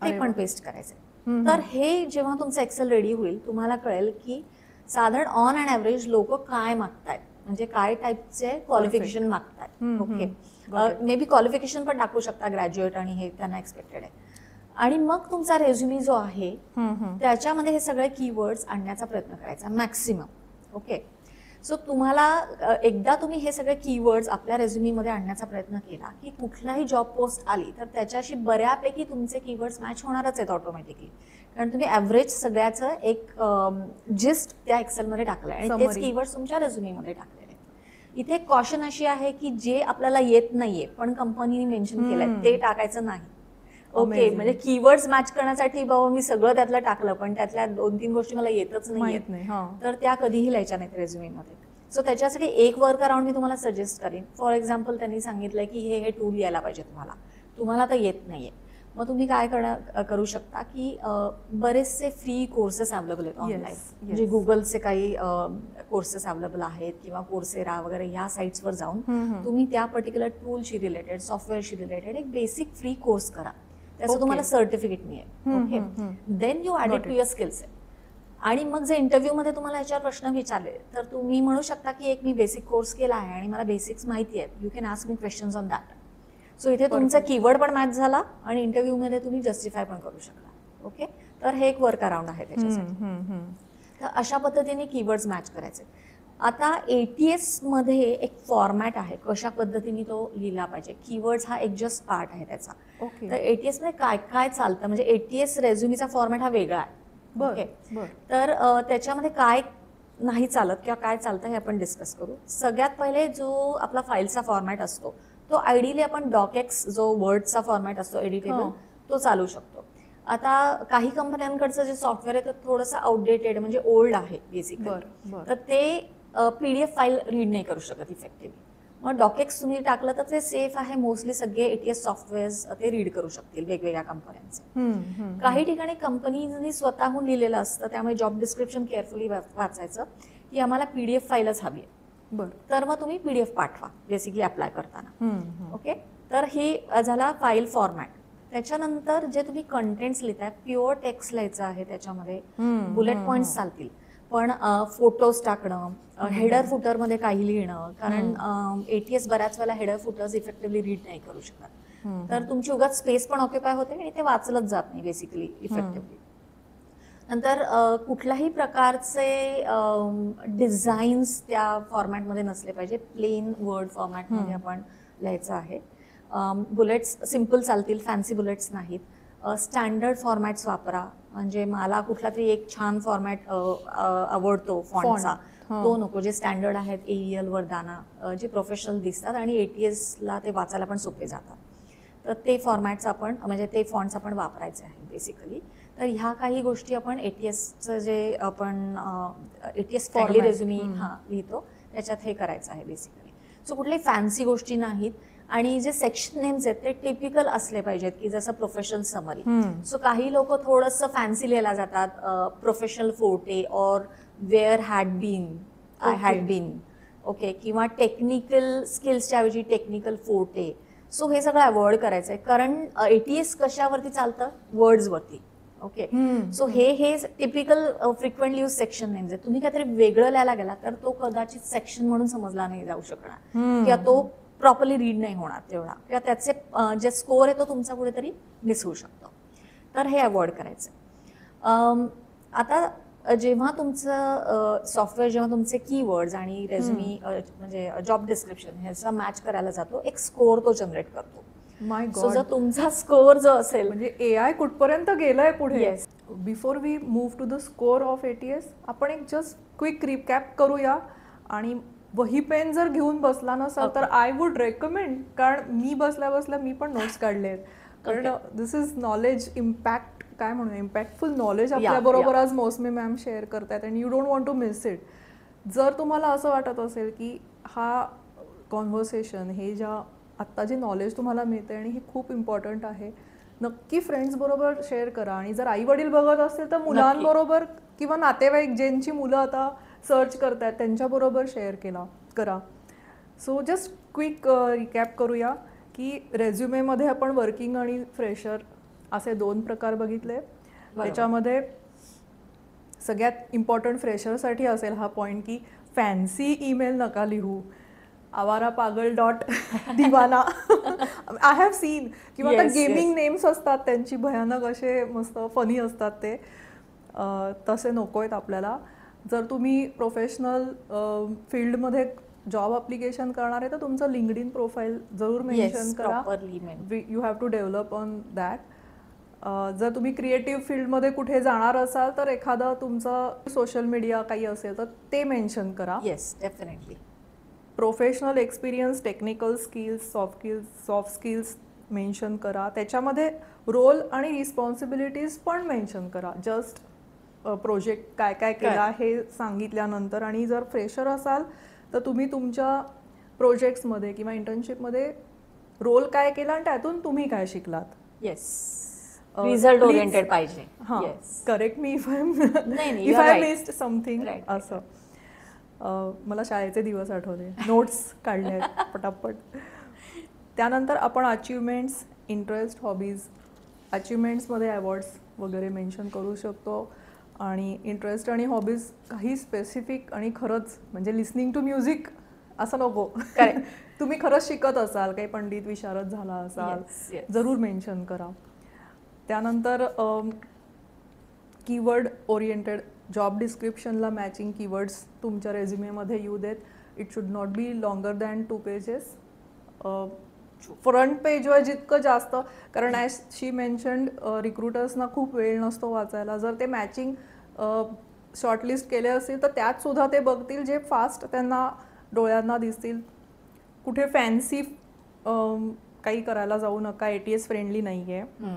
ते पण पेस्ट करायचे. तर हे जेव्हा तुमचं एक्सेल रेडी होईल तुम्हाला कळेल की साधारण ऑन अँड ॲव्हरेज लोक काय मागतायत, म्हणजे काय टाईपचे क्वालिफिकेशन मागतायत. ओके. मे बी क्वालिफिकेशन पण टाकू शकता, ग्रॅज्युएट आणि हे त्यांना एक्सपेक्टेड आहे. आणि मग तुमचा रेझ्युमी जो आहे त्याच्यामध्ये हे सगळे कीवर्ड्स आणण्याचा प्रयत्न करायचा मॅक्सिमम. ओके. सो तुम्हाला एकदा तुम्ही हे सगळे कीवर्ड्स आपल्या रेझ्युमीमध्ये आणण्याचा प्रयत्न केला की कुठलाही जॉब पोस्ट आली तर त्याच्याशी बऱ्यापैकी तुमचे कीवर्ड्स मॅच होणारच आहेत ऑटोमॅटिकली, कारण तुम्ही ॲव्हरेज सगळ्याचं एक जिस्ट त्या एक्सेलमध्ये टाकलंय आणि तेच कीवर्ड्स तुमच्या रेझ्युमीमध्ये टाकलेले आहेत. इथे एक कॉशन अशी आहे की जे आपल्याला येत नाहीये पण कंपनीने मेन्शन केलंय ते टाकायचं नाही. ओके. म्हणजे कीवर्ड्स मॅच करण्यासाठी बाबा मी सगळं त्यातलं टाकलं पण त्यातल्या 2-3 गोष्टी मला येतच नाही तर त्या कधीही लिहायच्या नाहीत रेझ्युमीमध्ये. सो त्याच्यासाठी एक वर्क अराउंड मी तुम्हाला सजेस्ट करेन. फॉर एक्झाम्पल त्यांनी सांगितलंय की हे टूल यायला पाहिजे तुम्हाला तर येत नाहीये, मग तुम्ही काय करू शकता की बरेचसे फ्री कोर्सेस अवेलेबल आहेत ऑनलाईन, म्हणजे गुगलचे काही कोर्सेस अवेलेबल आहेत किंवा कोर्सेरा वगैरे ह्या साईट्सवर जाऊन तुम्ही त्या पर्टिक्युलर टूलशी रिलेटेड, सॉफ्टवेअरशी रिलेटेड एक बेसिक फ्री कोर्स करा, त्याचं तुम्हाला सर्टिफिकेट मिळेल. Okay. Then you add it to your skills. आणि मग जे इंटरव्ह्यू मध्ये तुम्हाला याच्यावर प्रश्न विचारले तर तुम्ही म्हणू शकता की एक मी बेसिक कोर्स केला आहे आणि मला बेसिक्स माहिती आहेत, you can ask me questions on that. So इथे तुमचा कीवर्ड पण मॅच झाला आणि इंटरव्ह्यू मध्ये तुम्ही जस्टिफाय पण करू शकता. ओके. तर हे एक वर्क अराउंड आहे त्याच्यासाठी. तर अशा पद्धतीने कीवर्ड्स मॅच करायचे. आता ATS मध्ये एक फॉर्मॅट आहे कशा पद्धतीने तो लिहिला पाहिजे. कीवर्ड्स हा एक जस्ट पार्ट आहे त्याचा. तर ATS मध्ये काय काय चालतं, म्हणजे ATS रेझ्युमीचा फॉर्मॅट हा वेगळा आहे. ओके. तर त्याच्यामध्ये काय नाही चालत किंवा काय चालतं हे आपण डिस्कस करू. सगळ्यात पहिले जो आपला फाईलचा फॉर्मॅट असतो तो आयडियली आपण डॉकएक्स जो वर्डचा फॉर्मॅट असतो एडिटेबल तो चालू शकतो. आता काही कंपन्यांकडचं जे सॉफ्टवेअर आहे ते थोडंसं आउटडेटेड म्हणजे ओल्ड आहे बेसिकली, तर ते PDF फाईल रीड नाही करू शकत इफेक्टिव्हली. मग डॉकेक्स तुम्ही टाकलं तर ते सेफ आहे, मोस्टली सगळे ATS सॉफ्टवेअर ते रीड करू शकतील वेगवेगळ्या कंपन्यांचे. काही ठिकाणी कंपनीनी स्वतःहून लिहिलेलं असतं, त्यामुळे जॉब डिस्क्रिप्शन केअरफुली वाचायचं की आम्हाला PDF फाईलच हवी आहे, तर मग तुम्ही PDF पाठवा बेसिकली अप्लाय करताना. ओके, तर ही झाला फाईल फॉर्मॅट. त्याच्यानंतर जे तुम्ही कंटेंट्स लिहिताय, प्युअर टेक्स्ट लिहायचं आहे, त्याच्यामध्ये बुलेट पॉइंट्स चालतील, पण फोटोज टाकणं, हेडर फुटरमध्ये काही लिहिणं, कारण ATS बऱ्याच वेळेला हेडर फुटर्स इफेक्टिव्हली रीड नाही करू शकत, तर तुमची उगाच स्पेस पण ऑक्युपाय होते आणि ते वाचलंच जात नाही बेसिकली इफेक्टिव्हली. नंतर कुठल्याही प्रकारचे डिझाईन्स त्या फॉर्मॅटमध्ये नसले पाहिजे, प्लेन वर्ड फॉर्मॅटमध्ये आपण लिहायचं आहे. बुलेट्स सिम्पल चालतील, फॅन्सी बुलेट्स नाहीत. स्टँडर्ड फॉर्मॅट्स वापरा, म्हणजे मला कुठला तरी एक छान फॉर्मॅट आवडतो फॉन्टचा, तो नको. जे स्टँडर्ड आहेत, AEL, वर्दाना, जे प्रोफेशनल दिसतात आणि ATSला ते वाचायला पण सोपे जातात, तर ते फॉर्मॅट्स आपण म्हणजे ते फॉन्ट्स आपण वापरायचे आहे बेसिकली. तर ह्या काही गोष्टी आपण ATSचं जे आपण ATS फ्रेंडली रेझ्युमी लिहितो त्याच्यात हे करायचं आहे बेसिकली. सो कुठल्याही फॅन्सी गोष्टी नाहीत, आणि जे सेक्शन नेम्स आहेत ते टिपिकल असले पाहिजेत, की जसं प्रोफेशनल समरी. सो काही लोक थोडंसं फॅन्सी लिहायला जातात, professional forte or where had been, I had been, okay, किंवा टेक्निकल स्किल्सच्या ऐवजी टेक्निकल फोर्टे. सो हे सगळं अवॉइड करायचं आहे, कारण ATS कशावरती चालतं, वर्ड्सवरती. ओके, सो हे typical frequently use section names आहेत. तुम्ही काहीतरी वेगळं लिहायला गेला तर तो कदाचित सेक्शन म्हणून समजला नाही जाऊ शकणार, किंवा तो प्रॉपरली रीड नाही होणार तेवढा, किंवा त्याचे जे स्कोअर आहे तो तुमचा कुठेतरी मिस होऊ शकतो, तर हे अवॉइड करायचं. आता जेव्हा तुमचं सॉफ्टवेअर, जेव्हा तुमचे कीवर्ड्स आणि रेझ्युमी म्हणजे जॉब डिस्क्रिप्शन ह्याचा मॅच करायला जातो, एक स्कोअर तो जनरेट करतो. सो जर तुमचा स्कोअर जो असेल, म्हणजे AI कुठपर्यंत गेलाय पुढे. Before we move to the score of ATS, आपण एक जस्ट क्विक रिकॅप करूया. आणि वही पेन जर घेऊन बसला नसाल तर आय वुड रेकमेंड, कारण मी बसल्या बसल्या मी पण नोट्स काढले आहेत, कारण दिस इज नॉलेज इम्पॅक्ट, काय म्हणू, इम्पॅक्टफुल नॉलेज आपल्याबरोबर आज मौसमी मॅम शेअर करतायत, and you don't want to miss it. जर तुम्हाला असं वाटत असेल की हा कॉन्व्हर्सेशन, हे ज्या आत्ता जे नॉलेज तुम्हाला मिळते आणि हे खूप इम्पॉर्टंट आहे, नक्की फ्रेंड्स बरोबर शेअर करा. आणि जर आई वडील बघत असतील तर मुलांबरोबर किंवा नातेवाईक ज्यांची मुलं आता सर्च करतात त्यांच्याबरोबर शेअर करा. सो जस्ट क्विक रिकॅप करूया की रेझ्युमेमध्ये आपण वर्किंग आणि फ्रेशर असे 2 प्रकार बघितले. त्याच्यामध्ये सगळ्यात इम्पॉर्टंट फ्रेशरसाठी असेल हा पॉईंट की फॅन्सी ईमेल नका लिहू, Awara Paagal dot Deewana I have seen, किंवा आता गेमिंग नेम्स असतात त्यांची भयानक असे मस्त फनी असतात ते, तसे नको आहेत आपल्याला. जर तुम्ही प्रोफेशनल फील्डमध्ये जॉब ॲप्लिकेशन करणार आहे तर तुमचं लिंक्डइन प्रोफाईल जरूर मेन्शन करा, you have to develop on that. जर तुम्ही क्रिएटिव्ह फील्डमध्ये कुठे जाणार असाल तर एखादं तुमचं सोशल मीडिया काही असेल तर ते मेन्शन करा. Yes, definitely. Professional experience, technical skills, soft skills mention करा. त्याच्यामध्ये रोल आणि रिस्पॉन्सिबिलिटीज पण मेन्शन करा. जस्ट प्रोजेक्ट काय काय केला हे सांगितल्यानंतर. आणि जर फ्रेशर असाल तर तुम्ही तुमच्या प्रोजेक्ट्समध्ये किंवा इंटर्नशिपमध्ये रोल काय केला आणि त्यातून तुम्ही काय शिकलात. येस, रिझल्ट ओरिएंटेड पाहिजे. हां, correct me if I missed something असं. मला शाळेचे दिवस आठवले, नोट्स काढले पटापट. त्यानंतर आपण अचिव्हमेंट्स, इंटरेस्ट, हॉबीज, अचिव्हमेंट्समध्ये अवॉर्ड्स वगैरे मेन्शन करू शकतो. आणि इंटरेस्ट आणि हॉबीज काही स्पेसिफिक आणि खरंच म्हणजे लिसनिंग टू म्युझिक असं नको, तुम्ही खरंच शिकत असाल, काही पंडित विशारद झाला असाल, जरूर मेन्शन करा. त्यानंतर कीवर्ड ओरिएंटेड, जॉब डिस्क्रिप्शनला मॅचिंग कीवर्ड्स तुमच्या रेझ्युमेमध्ये येऊ देत. It should not be longer than 2 pages. Front पेजवर जितकं जास्त, कारण ॲज शी मेन्शन्ड रिक्रुटर्सना खूप वेळ नसतो वाचायला. जर ते मॅचिंग शॉर्टलिस्ट केले असतील तर त्यात सुद्धा ते बघतील जे फास्ट त्यांना डोळ्यांना दिसतील. कुठे फॅन्सी काही करायला जाऊ नका, ATS फ्रेंडली नाही आहे.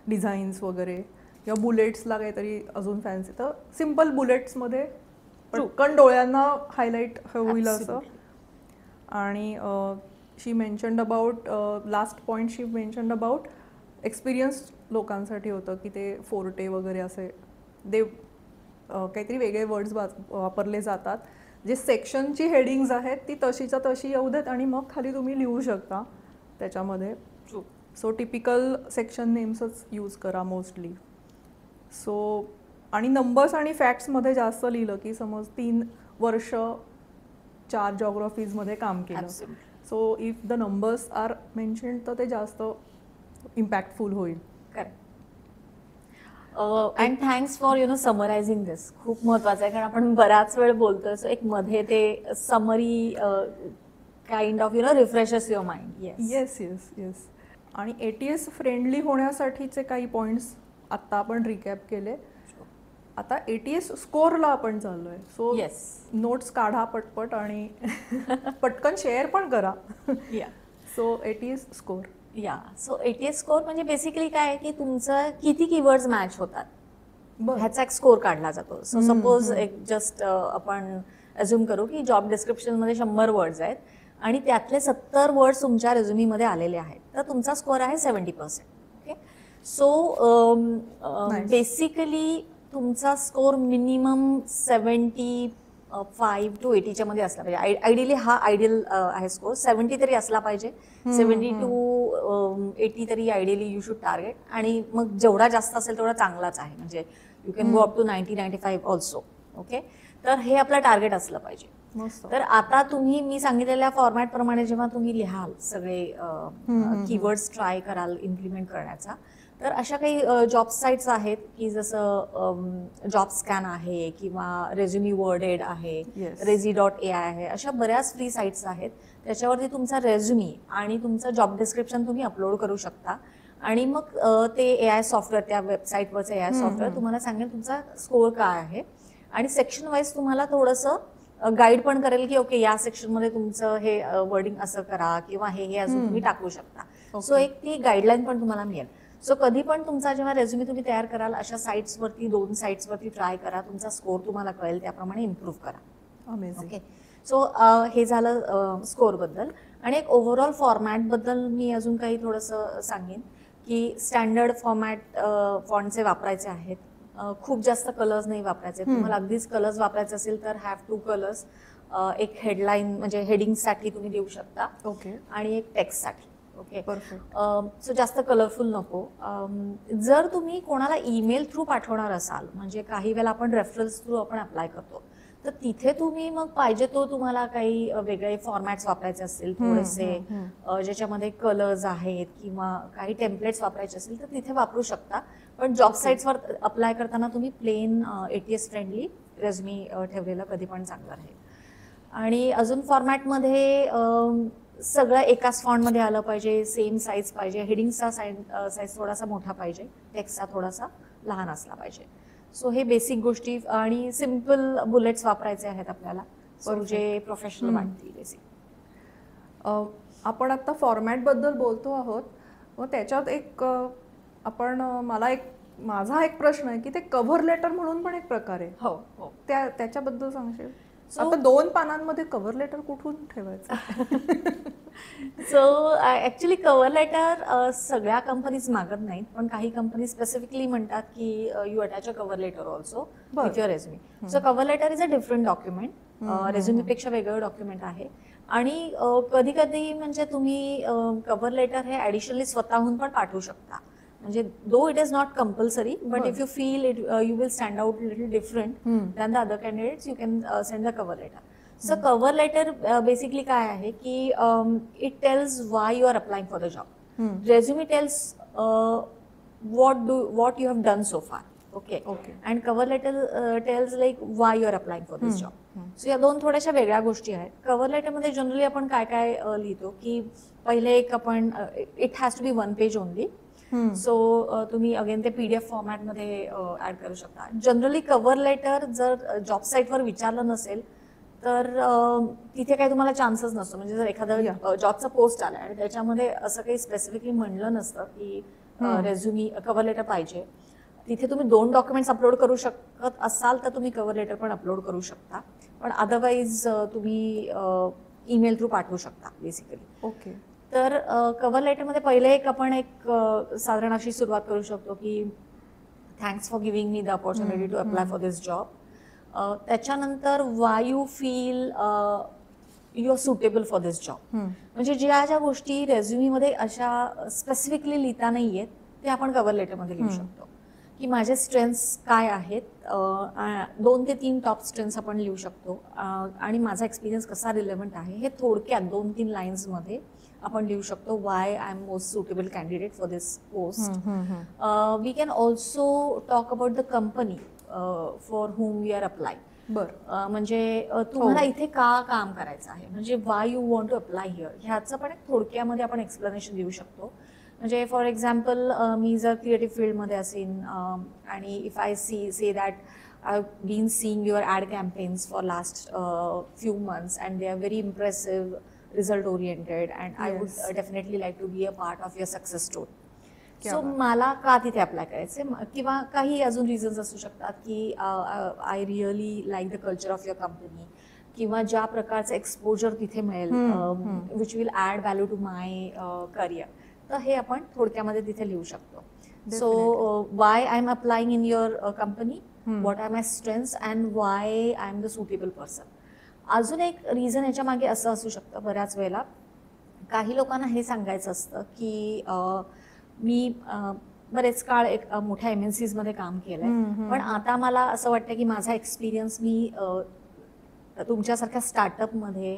डिझाईन्स वगैरे किंवा बुलेट्सला काहीतरी अजून फॅन्सी, तर सिम्पल बुलेट्समध्ये पटकन डोळ्यांना हायलाईट होईल असं. आणि she mentioned about last point she mentioned about experience लोकांसाठी होतं की ते फोर्टे वगैरे असे काहीतरी वेगळे वर्ड्स वापरले जातात. जे सेक्शनची हेडिंग्ज आहेत ती तशीच्या तशी येऊ देत आणि मग खाली तुम्ही लिहू शकता त्याच्यामध्ये. सो टिपिकल सेक्शन नेम्सच यूज करा मोस्टली. सो आणि नंबर्स आणि फॅक्ट्समध्ये जास्त लिहिलं की समज 3 वर्ष 4 जॉग्राफीजमध्ये काम केलं, so if the numbers are mentioned तर ते जास्त इम्पॅक्टफुल होईल. And thanks for summarising this. खूप महत्वाचं आहे कारण आपण बराच वेळ बोलतोय. सो एक मध्ये ते summary kind of refreshes your mind. Yes yes yes. आणि ATS फ्रेंडली होण्यासाठीचे काही पॉईंट्स आत्ता आपण रिकॅप केले. आता ATS स्कोअरला आपण चाललोय. सो येस, नोट्स काढा पटपट आणि पटकन शेअर पण करा. So ATS score. So ATS score म्हणजे बेसिकली काय आहे की तुमचं किती कीवर्ड्स मॅच होतात ह्याचा एक स्कोअर काढला जातो. सो सपोज एक जस्ट आपण अज्युम करू की जॉब डिस्क्रिप्शन मध्ये 100 वर्ड्स आहेत आणि त्यातले 70 वर्ड्स तुमच्या रेझ्युमीमध्ये आलेले आहेत, तर तुमचा स्कोअर आहे 70%. ओके. सो बेसिकली तुमचा स्कोअर मिनिमम 75 to 80 मध्ये असला पाहिजे. आयडियली हा आयडियल आहे स्कोअर. 70 तरी असला पाहिजे. 70 to 80 तरी आयडियली यू शुड टार्गेट. आणि मग जेवढा जास्त असेल तेवढा चांगलाच आहे. म्हणजे you can go up to 90-95 also. Okay. तर हे आपलं टार्गेट असलं पाहिजे. तर आता तुम्ही मी सांगितलेल्या फॉर्मॅट प्रमाणे जेव्हा तुम्ही लिहाल सगळे कीवर्ड्स ट्राय कराल इम्प्लिमेंट करण्याचा, तर अशा काही जॉब साईट्स आहेत की जसं जॉब स्कॅन आहे किंवा रेझ्युमी वर्डेड आहे, rezi.ai आहे, अशा बऱ्याच फ्री साईट्स आहेत. त्याच्यावरती तुमचा रेझ्युमी आणि तुमचं जॉब डिस्क्रिप्शन तुम्ही अपलोड करू शकता आणि मग ते AI सॉफ्टवेअर, त्या वेबसाईटवरचं AI सॉफ्टवेअर तुम्हाला सांगेल तुमचा स्कोअर काय आहे आणि सेक्शन वाईज तुम्हाला थोडंसं गाईड पण करेल की ओके या सेक्शनमध्ये तुमचं हे वर्डिंग असं करा किंवा हे अजून तुम्ही टाकू शकता. सो एक ती गाईडलाईन पण तुम्हाला मिळेल. सो कधी पण तुमचा जेव्हा रेझ्युमी तुम्ही तयार कराल अशा साईट्सवरती 2 साईट्सवरती ट्राय करा. तुमचा स्कोअर तुम्हाला कळेल, त्याप्रमाणे इम्प्रूव्ह करा. ओके. सो हे झालं स्कोअरबद्दल. आणि एक ओव्हरऑल फॉर्मॅटबद्दल मी अजून काही थोडंसं सांगेन की स्टँडर्ड फॉर्मॅट फॉन्टचे वापरायचे आहेत. खूप जास्त कलर्स नाही वापरायचे. तुम्हाला अगदीच कलर्स वापरायचे असेल तर हॅव 2 कलर्स. एक हेडलाईन म्हणजे हेडिंगसाठी तुम्ही देऊ शकता. ओके. आणि एक टेक्स्टसाठी. ओके. परफेक्ट. सो जास्त कलरफुल नको. जर तुम्ही कोणाला ईमेल थ्रू पाठवणार असाल, म्हणजे काही वेळेला आपण रेफरन्स थ्रू आपण अप्लाय करतो, तर तिथे तुम्ही मग पाहिजे तो तुम्हाला काही वेगळे फॉर्मॅट्स वापरायचे असतील थोडेसे ज्याच्यामध्ये कलर्स आहेत किंवा काही टेम्पलेट्स वापरायचे असतील तर तिथे वापरू शकता. पण जॉब साईट्सवर अप्लाय करताना तुम्ही प्लेन ATS फ्रेंडली रेझ्युमी ठेवलेलं कधी पण चांगलं राहील. आणि अजून फॉर्मॅटमध्ये सगळं एकाच फॉन्टमध्ये आलं पाहिजे, सेम साईज पाहिजे, हेडिंगचा साईज थोडासा मोठा पाहिजे, टेक्स्टचा थोडासा लहान असला पाहिजे. सो हे बेसिक गोष्टी आणि सिम्पल बुलेट्स वापरायचे आहेत आपल्याला, जे प्रोफेशनल वाटतील बेसिक. आपण आता फॉर्मॅटबद्दल बोलतो आहोत, मग त्याच्यात एक माझा एक प्रश्न आहे की ते कव्हर लेटर म्हणून पण एक प्रकार आहे. हो हो. त्याच्याबद्दल सांगशील? आता 2 पानांमध्ये कव्हर लेटर कुठून ठेवायचं? सो ऍक्च्युली कव्हर लेटर सगळ्या कंपनीज मागत नाहीत, पण काही कंपनी स्पेसिफिकली म्हणतात की you attach a cover letter also with your resume. So cover letter is a different document. रेझ्युमीपेक्षा वेगळं डॉक्युमेंट आहे. आणि कधी कधी म्हणजे तुम्ही कव्हर लेटर हे ऍडिशनली स्वतःहून पण पाठवू शकता. म्हणजे though it is not compulsory, but if you feel it you will stand out little different than the other candidates, you can send the cover letter. So cover letter basically काय आहे की it tells why you are applying for the job. Resume tells what you have done so far. Okay. And cover letter tells like why you are applying for this job. So या 2 थोड्याशा वेगळ्या गोष्टी आहेत. कव्हर लेटर मध्ये जनरली आपण काय काय लिहितो की पहिले एक आपण it has to be 1 page only. So तुम्ही अगेन ते PDF फॉर्मॅट मध्ये ऍड करू शकता. जनरली कव्हर लेटर जर जॉब साईटवर विचारलं नसेल तर तिथे काही तुम्हाला चान्सच नसतो. म्हणजे जर एखादा जॉबचा पोस्ट आला आणि त्याच्यामध्ये असं काही स्पेसिफिकली म्हणलं नसतं की रेझ्युमी कव्हर लेटर पाहिजे, तिथे तुम्ही 2 डॉक्युमेंट्स अपलोड करू शकत असाल तर तुम्ही कव्हर लेटर पण अपलोड करू शकता. पण अदरवाईज तुम्ही ईमेल थ्रू पाठवू शकता बेसिकली. ओके. तर कव्हर लेटरमध्ये पहिले आपण साधारण अशी सुरुवात करू शकतो की thanks for giving me the opportunity to apply for this job. त्याच्यानंतर why you feel you are suitable for this job. म्हणजे ज्या गोष्टी रेझ्युमीमध्ये अशा स्पेसिफिकली लिहिता नाहीयेत ते आपण कव्हर लेटरमध्ये लिहू शकतो की माझे स्ट्रेंथ्स काय आहेत. 2 ते 3 टॉप स्ट्रेंथ्स आपण लिहू शकतो आणि माझा एक्सपिरियन्स कसा रिलेव्हंट आहे हे थोडक्यात 2-3 लाईन्समध्ये आपण लिहू शकतो. Why I am most suitable candidate for this post. We can also talk about the company for whom we are apply. म्हणजे तुम्हाला इथे का काम करायचं आहे, म्हणजे why you want to apply here, ह्याचं पण एक थोडक्यामध्ये आपण एक्सप्लेनेशन देऊ शकतो. म्हणजे फॉर एक्झाम्पल मी जर क्रिएटिव्ह फील्डमध्ये असेन आणि if I say that I have been seeing your ad campaigns for last few months and they are very impressive, result oriented and I would definitely like to be a part of your success story. So मला का तिथे अप्लाय करायचे, किंवा काही अजून रिझन्स असू शकतात की I really like the culture of your company, किंवा ज्या प्रकारचं एक्सपोजर तिथे मिळेल which will add value to my career. तर हे आपण थोडक्यामध्ये तिथे लिहू शकतो. So why I am applying in your company, what are my strengths and why I am the suitable person. अजून एक रिझन याच्या मागे असं असू शकतं, बऱ्याच वेळेला काही लोकांना हे सांगायचं असतं की मी बरेच काळ एक मोठ्या MNCs मध्ये काम केलंय, पण आता मला असं वाटतं की माझा एक्सपिरियन्स मी तुमच्यासारख्या स्टार्टअपमध्ये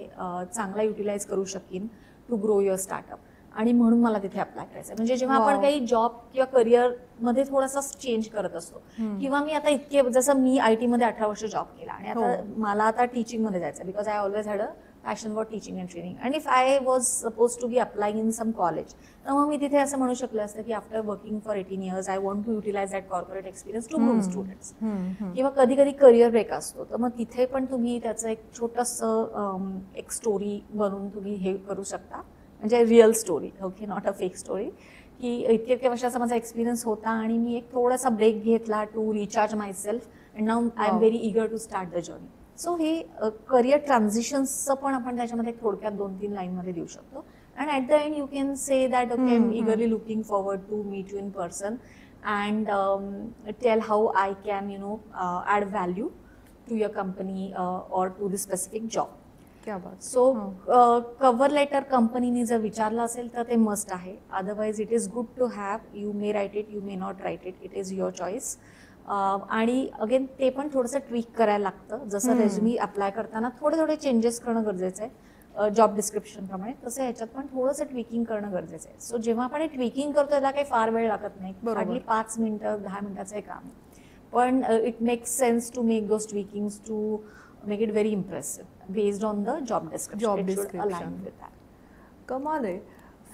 चांगला युटिलाइज करू शकीन टू ग्रो युअर स्टार्टअप, आणि म्हणून मला तिथे अप्लाय करायचं. म्हणजे जेव्हा आपण काही जॉब किंवा करिअर मध्ये थोडासा चेंज करत असतो, किंवा मी आता इतके, जसं मी IT मध्ये 18 वर्ष जॉब केला आणि आता मला आता टीचिंग मध्ये जायचं, because I always had a passion for teaching and training, and if I was suppose to be applying in some college, तर मग मी तिथे असं म्हणू शकलं असतं की after working for 18 years I want to utilise that corporate experience to groom students. किंवा कधी कधी करिअर ब्रेक असतो, तर मग तिथे पण तुम्ही त्याचं एक छोटंसं एक स्टोरी बनवून तुम्ही हे करू शकता, म्हणजे real story, okay, not a fake story, की इतके वर्षाचा माझा एक्सपिरियन्स होता आणि मी एक थोडासा ब्रेक घेतला to recharge my self and now I am very eager to start the journey. So हे करिअर ट्रान्झिशन्सचं पण आपण त्याच्यामध्ये थोडक्यात 2-3 लाईनमध्ये देऊ शकतो. And at the end you can say that okay, I am eagerly looking forward to meet you in person and tell how I can add value to your company or to the specific job. So cover letter कंपनीने जर विचारलं असेल तर ते मस्ट आहे. Otherwise it is good to have. You may write it, you may not write it, it is your choice. आणि अगेन ते पण थोडंसं ट्विक करायला लागतं. जसं रेझ्युमी अप्लाय करताना थोडे थोडे चेंजेस करणं गरजेचं आहे जॉब डिस्क्रिप्शन प्रमाणे, तसं ह्याच्यात पण थोडंसं ट्विकिंग करणं गरजेचं आहे. सो जेव्हा आपण हे ट्विकिंग करतो त्याला काही फार वेळ लागत नाही, हार्डली 5 मिनिटं 10 मिनिटाचं हे काम, पण it makes sense to make those tweakings to make it very impressive based on the job description. It should align with that. कमाल आहे,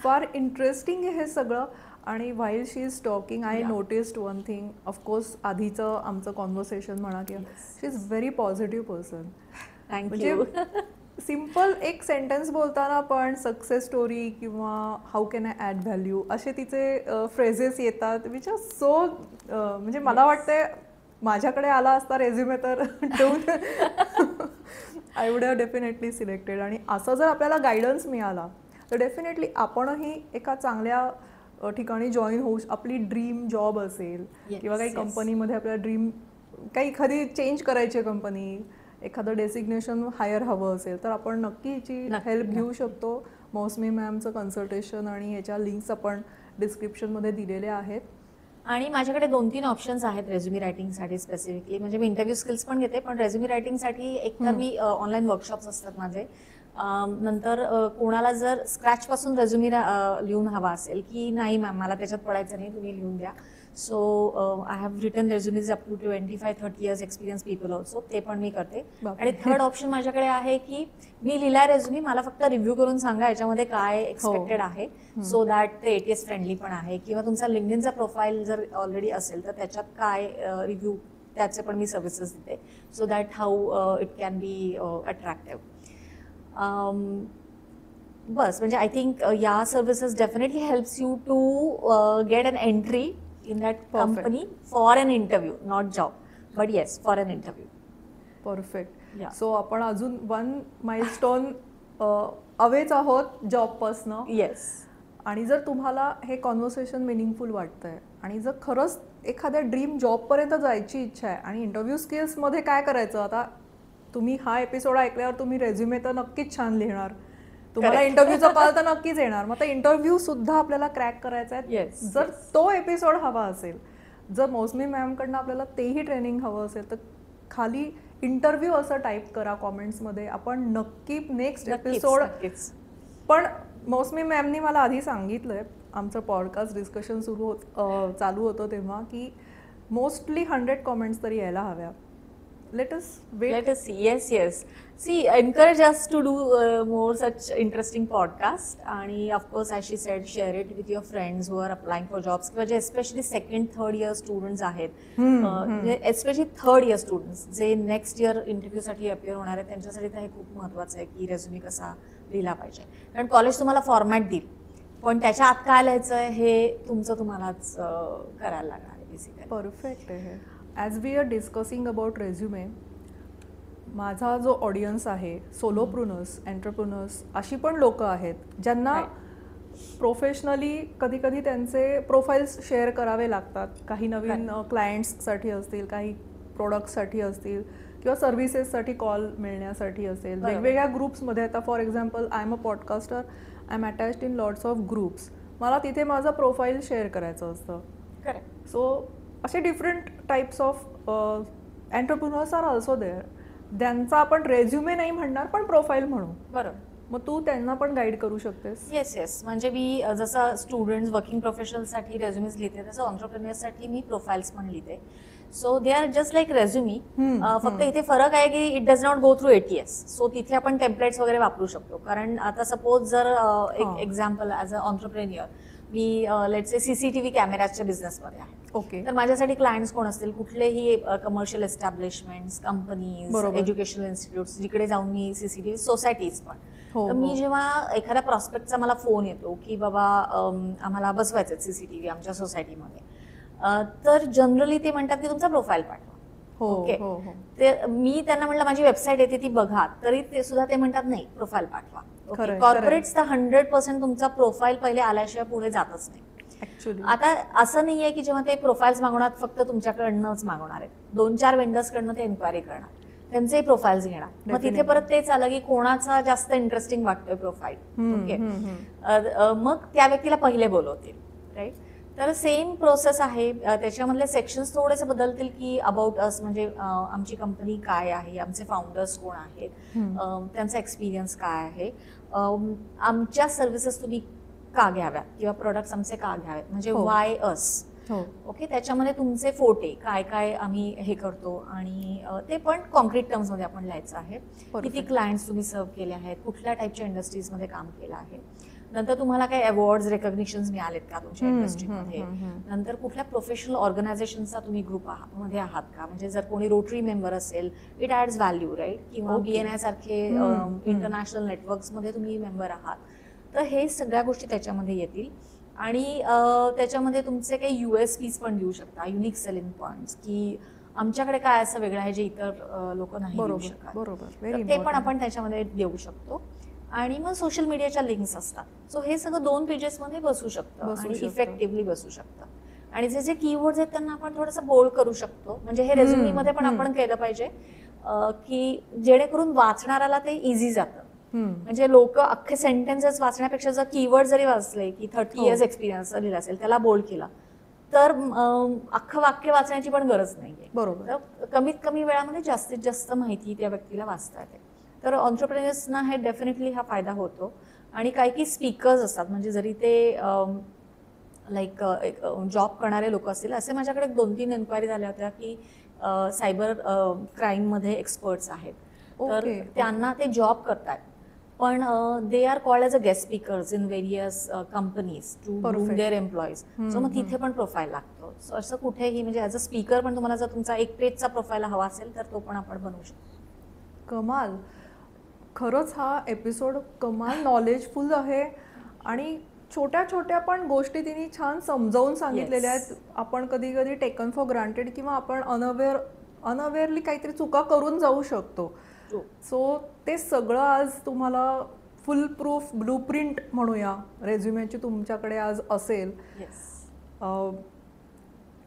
फार इंटरेस्टिंग आहे हे सगळं. आणि while she is talking I noticed one thing. Of course आधीचं आमचं कॉन्व्हर्सेशन म्हणा किंवा she is very positive person. म्हणजे सिम्पल एक सेंटेन्स बोलताना पण सक्सेस स्टोरी किंवा how can I add value असे तिचे फ्रेजेस येतात, विच आर सो, म्हणजे मला वाटतंय माझ्याकडे आला असता रेझ्युमे तर I would have definitely selected. आणि असं जर आपल्याला गायडन्स मिळाला तर डेफिनेटली आपणही एका चांगल्या ठिकाणी जॉईन होऊ, आपली ड्रीम जॉब असेल किंवा काही कंपनीमध्ये आपल्याला ड्रीम काही एखादी चेंज करायची आहे कंपनी, एखादं डेसिग्नेशन हायर हवं असेल तर आपण नक्की याची हेल्प घेऊ शकतो. मौसमी मॅमचं कन्सल्टेशन आणि याच्या लिंक्स आपण डिस्क्रिप्शनमध्ये दिलेल्या आहेत. आणि माझ्याकडे 2-3 ऑप्शन्स आहेत रेझ्युमी रायटिंगसाठी स्पेसिफिकली. म्हणजे मी इंटरव्ह्यू स्किल्स पण घेते, पण रेझ्युमी रायटिंगसाठी एक तर मी ऑनलाईन वर्कशॉप्स असतात माझे. नंतर कोणाला जर स्क्रॅचपासून रेझ्युमी लिहून हवा असेल की नाही मॅम मला त्याच्यात पडायचं नाही, तुम्ही लिहून द्या. So I have written resumes up to 25-30 years experience people also, ते पण मी करते. आणि थर्ड ऑप्शन माझ्याकडे आहे की मी लिहिला रेझ्युमी, मला फक्त रिव्ह्यू करून सांगा याच्यामध्ये काय एक्सपेक्टेड आहे, सो दॅट ते ATS फ्रेंडली पण आहे. किंवा तुमचा लिंक्डइनचा प्रोफाईल जर ऑलरेडी असेल तर त्याच्यात काय रिव्ह्यू, त्याचे पण मी सर्व्हिसेस देते, so that how it can be attractive. बस, म्हणजे आय थिंक या services definitely helps you to get an entry in that company for an interview, not job, but yes, for an interview. Perfect. So आपण अजून 1 milestone अवेच आहोत जॉबपासनं. येस. आणि जर तुम्हाला हे कॉन्व्हर्सेशन मिनिंगफुल वाटतंय आणि जर खरंच एखाद्या ड्रीम जॉबपर्यंत जायची इच्छा आहे आणि इंटरव्ह्यू स्किल्समध्ये काय करायचं, आता तुम्ही हा एपिसोड ऐकल्यावर तुम्ही रेझ्युमे तर नक्कीच छान लिहिणार, तुम्हाला इंटरव्ह्यूचा कॉल तर नक्कीच येणार. मग इंटरव्ह्यू सुद्धा आपल्याला क्रॅक करायचा आहे. जर तो एपिसोड हवा असेल, जर मौसमी मॅमकडनं आपल्याला तेही ट्रेनिंग हवं असेल, तर खाली इंटरव्ह्यू असं टाईप करा कॉमेंट्समध्ये. आपण नक्की नेक्स्ट एपिसोड. पण मौसमी मॅमनी मला आधी सांगितलंय, आमचं पॉडकास्ट डिस्कशन चालू होतं तेव्हा, की मोस्टली 100 कॉमेंट्स तरी यायला हव्या. Let us see. Yes. See, encourage us to do more such interesting podcast. आणि of course, as she said, share it with your friends who are applying for jobs. किंवा जे especially second, third year students आहेत, especially third year students जे next year interview साठी appear होणार आहेत, त्यांच्यासाठी तर हे खूप महत्त्वाचं आहे की रेझ्युमे कसा लिहिला पाहिजे. कारण कॉलेज तुम्हाला फॉर्मॅट देईल, पण त्याच्या आत काय लिहायचं आहे हे तुम्हालाच करायला लागणार आहे बेसिकली. परफेक्ट आहे. As we are discussing about resume, माझा जो ऑडियन्स आहे, सोलोप्रुनर्स, एंटरप्रुनर्स, अशी पण लोक आहेत ज्यांना प्रोफेशनली कधी कधी त्यांचे प्रोफाईल्स शेअर करावे लागतात. काही नवीन क्लायंट्ससाठी असतील, काही प्रोडक्ट्ससाठी असतील, किंवा सर्व्हिसेससाठी कॉल मिळण्यासाठी असेल, वेगवेगळ्या ग्रुप्समध्ये. आता for example, I am a podcaster, I am attached in lots of groups. मला तिथे माझं प्रोफाईल शेअर करायचं असतं. करेक्ट. सो असे different types of entrepreneurs are also there, ज्यांचा आपण रेझ्युमे नाही म्हणणार पण प्रोफाईल म्हणू. बरोबर. मग तू त्यांना पण गाईड करू शकतेस. येस. म्हणजे मी जसं स्टुडंट्स, वर्किंग प्रोफेशनलसाठी रेझ्युमेस लिहिते, तसं ऑन्टरप्रेन्युअर्ससाठी मी प्रोफाईल्स पण लिहिते. So they are just like resume. फक्त इथे फरक आहे की it does not go through ATS. सो तिथे आपण टेम्पलेट्स वगैरे वापरू शकतो. कारण आता सपोज जर एक एक्झाम्पल, ॲज अ ऑन्टरप्रेन्युअर मी लेट्स से CCTV कॅमेराच्या बिझनेसमध्ये आहे. ओके. तर माझ्यासाठी क्लायंट्स कोण असतील, कुठलेही commercial establishments, companies, educational institutes, जिकडे जाऊन मी CCTV, सोसायटीज पण. तर मी जेव्हा एखाद्या प्रॉस्पेक्टचा मला फोन येतो की बाबा आम्हाला बसवायचं CCTV आमच्या सोसायटीमध्ये, तर जनरली ते म्हणतात की तुमचा प्रोफाईल पाठवा. ओके. ते मी त्यांना म्हटलं माझी वेबसाईट येते ती बघा, तरी ते सुद्धा ते म्हणतात नाही, प्रोफाईल पाठवा. कॉर्पोरेट्स तर 100% तुमचा प्रोफाईल पहिले आल्याशिवाय पुढे जातच नाही. आता असं नाहीये की जेव्हा ते प्रोफाईल्स मागवणार फक्त तुमच्याकडनंच मागवणार आहेत, 2-4 वेंडर्सकडनं ते एन्क्वायरी करणार, त्यांचे प्रोफाईल्स घेणार. मग तिथे परत तेच आलं की कोणाचा जास्त इंटरेस्टिंग वाटतोय प्रोफाईल. ओके. मग त्या व्यक्तीला पहिले बोलवतील. राईट. तर सेम प्रोसेस आहे. त्याच्यामधले सेक्शन्स थोडेसे बदलतील की अबाउट अस, म्हणजे आमची कंपनी काय आहे, आमचे फाउंडर्स कोण आहेत, त्यांचा एक्सपिरियन्स काय आहे, आमच्या सर्व्हिसेस तुम्ही का घ्याव्यात किंवा प्रोडक्ट्स आमचे का घ्यावेत, म्हणजे वाय अस. ओके. त्याच्यामध्ये तुमचे फोटे काय काय आम्ही हे करतो, आणि ते पण कॉन्क्रीट टर्म्समध्ये आपण लिहायचं आहे. किती क्लायंट्स तुम्ही सर्व्ह केले आहेत, कुठल्या टाईपच्या इंडस्ट्रीजमध्ये काम केलं आहे, नंतर तुम्हाला काही अवॉर्ड्स, रेकॉग्निशन्स मिळालेत का तुमच्या इंडस्ट्रीमध्ये, नंतर कुठल्या प्रोफेशनल ऑर्गनायझेशनचा तुम्ही ग्रुप मध्ये आहात का, म्हणजे जर कोणी रोटरी मेंबर असेल, इट ॲड्स व्हॅल्यू. राईट. किंवा BNI सारखे इंटरनॅशनल नेटवर्क्समध्ये तुम्ही मेंबर आहात, तर हे सगळ्या गोष्टी त्याच्यामध्ये येतील. आणि त्याच्यामध्ये तुमचे काही USPs पण देऊ शकता, युनिक सेलिंग पॉइंट्स, की आमच्याकडे काय असं वेगळं आहे जे इतर लोक नाही देऊ शकतात. बरोबर. ते पण आपण त्याच्यामध्ये देऊ शकतो. आणि मग सोशल मीडियाच्या लिंक्स असतात. सो हे सगळं 2 पेजेसमध्ये बसू शकतं आणि इफेक्टिव्हली बसू शकतं. आणि जे कीवर्ड्स आहेत त्यांना आपण थोडंसं बोल्ड करू शकतो. म्हणजे हे रेझ्युमीमध्ये पण आपण केलं पाहिजे की जेणेकरून वाचणाऱ्याला ते इझी जातं. म्हणजे लोक अख्खे सेंटेन्सेस वाचण्यापेक्षा जर कीवर्ड जरी वाचले की 30 इयर्स एक्सपिरियन्स लिहिला असेल, त्याला बोल्ड केला, तर अख्खं वाक्य वाचण्याची पण गरज नाहीये. बरोबर. तर कमीत कमी वेळामध्ये जास्तीत जास्त माहिती त्या व्यक्तीला वाचता येते. तर ऑन्टरप्रेन्युअर्सना हे डेफिनेटली हा फायदा होतो. आणि काही स्पीकर्स असतात, म्हणजे जरी ते लाईक जॉब करणारे लोक असतील, असे माझ्याकडे 2-3 एन्क्वायरी झाल्या होत्या की सायबर क्राईममध्ये एक्सपर्ट्स आहेत, तर त्यांना ते जॉब करतात, पण they are called as a guest speakers in various companies to groom their employees. So मग तिथे पण प्रोफाईल लागतो. सो असं कुठेही, म्हणजे ॲज अ स्पीकर पण तुम्हाला जर तुमचा 1 पेजचा प्रोफाईल हवा असेल तर तो पण आपण बनवू शकतो. कमाल. खरंच हा एपिसोड कमाल नॉलेजफुल आहे. आणि छोट्या छोट्या पण गोष्टी तिने छान समजावून सांगितलेल्या आहेत. आपण कधी कधी टेकन फॉर ग्रांटेड किंवा आपण अनअवेअरली काहीतरी चुका करून जाऊ शकतो. सो ते सगळं आज तुम्हाला फुल प्रूफ ब्लूप्रिंट म्हणूया रेझ्युमेची तुमच्याकडे आज असेल.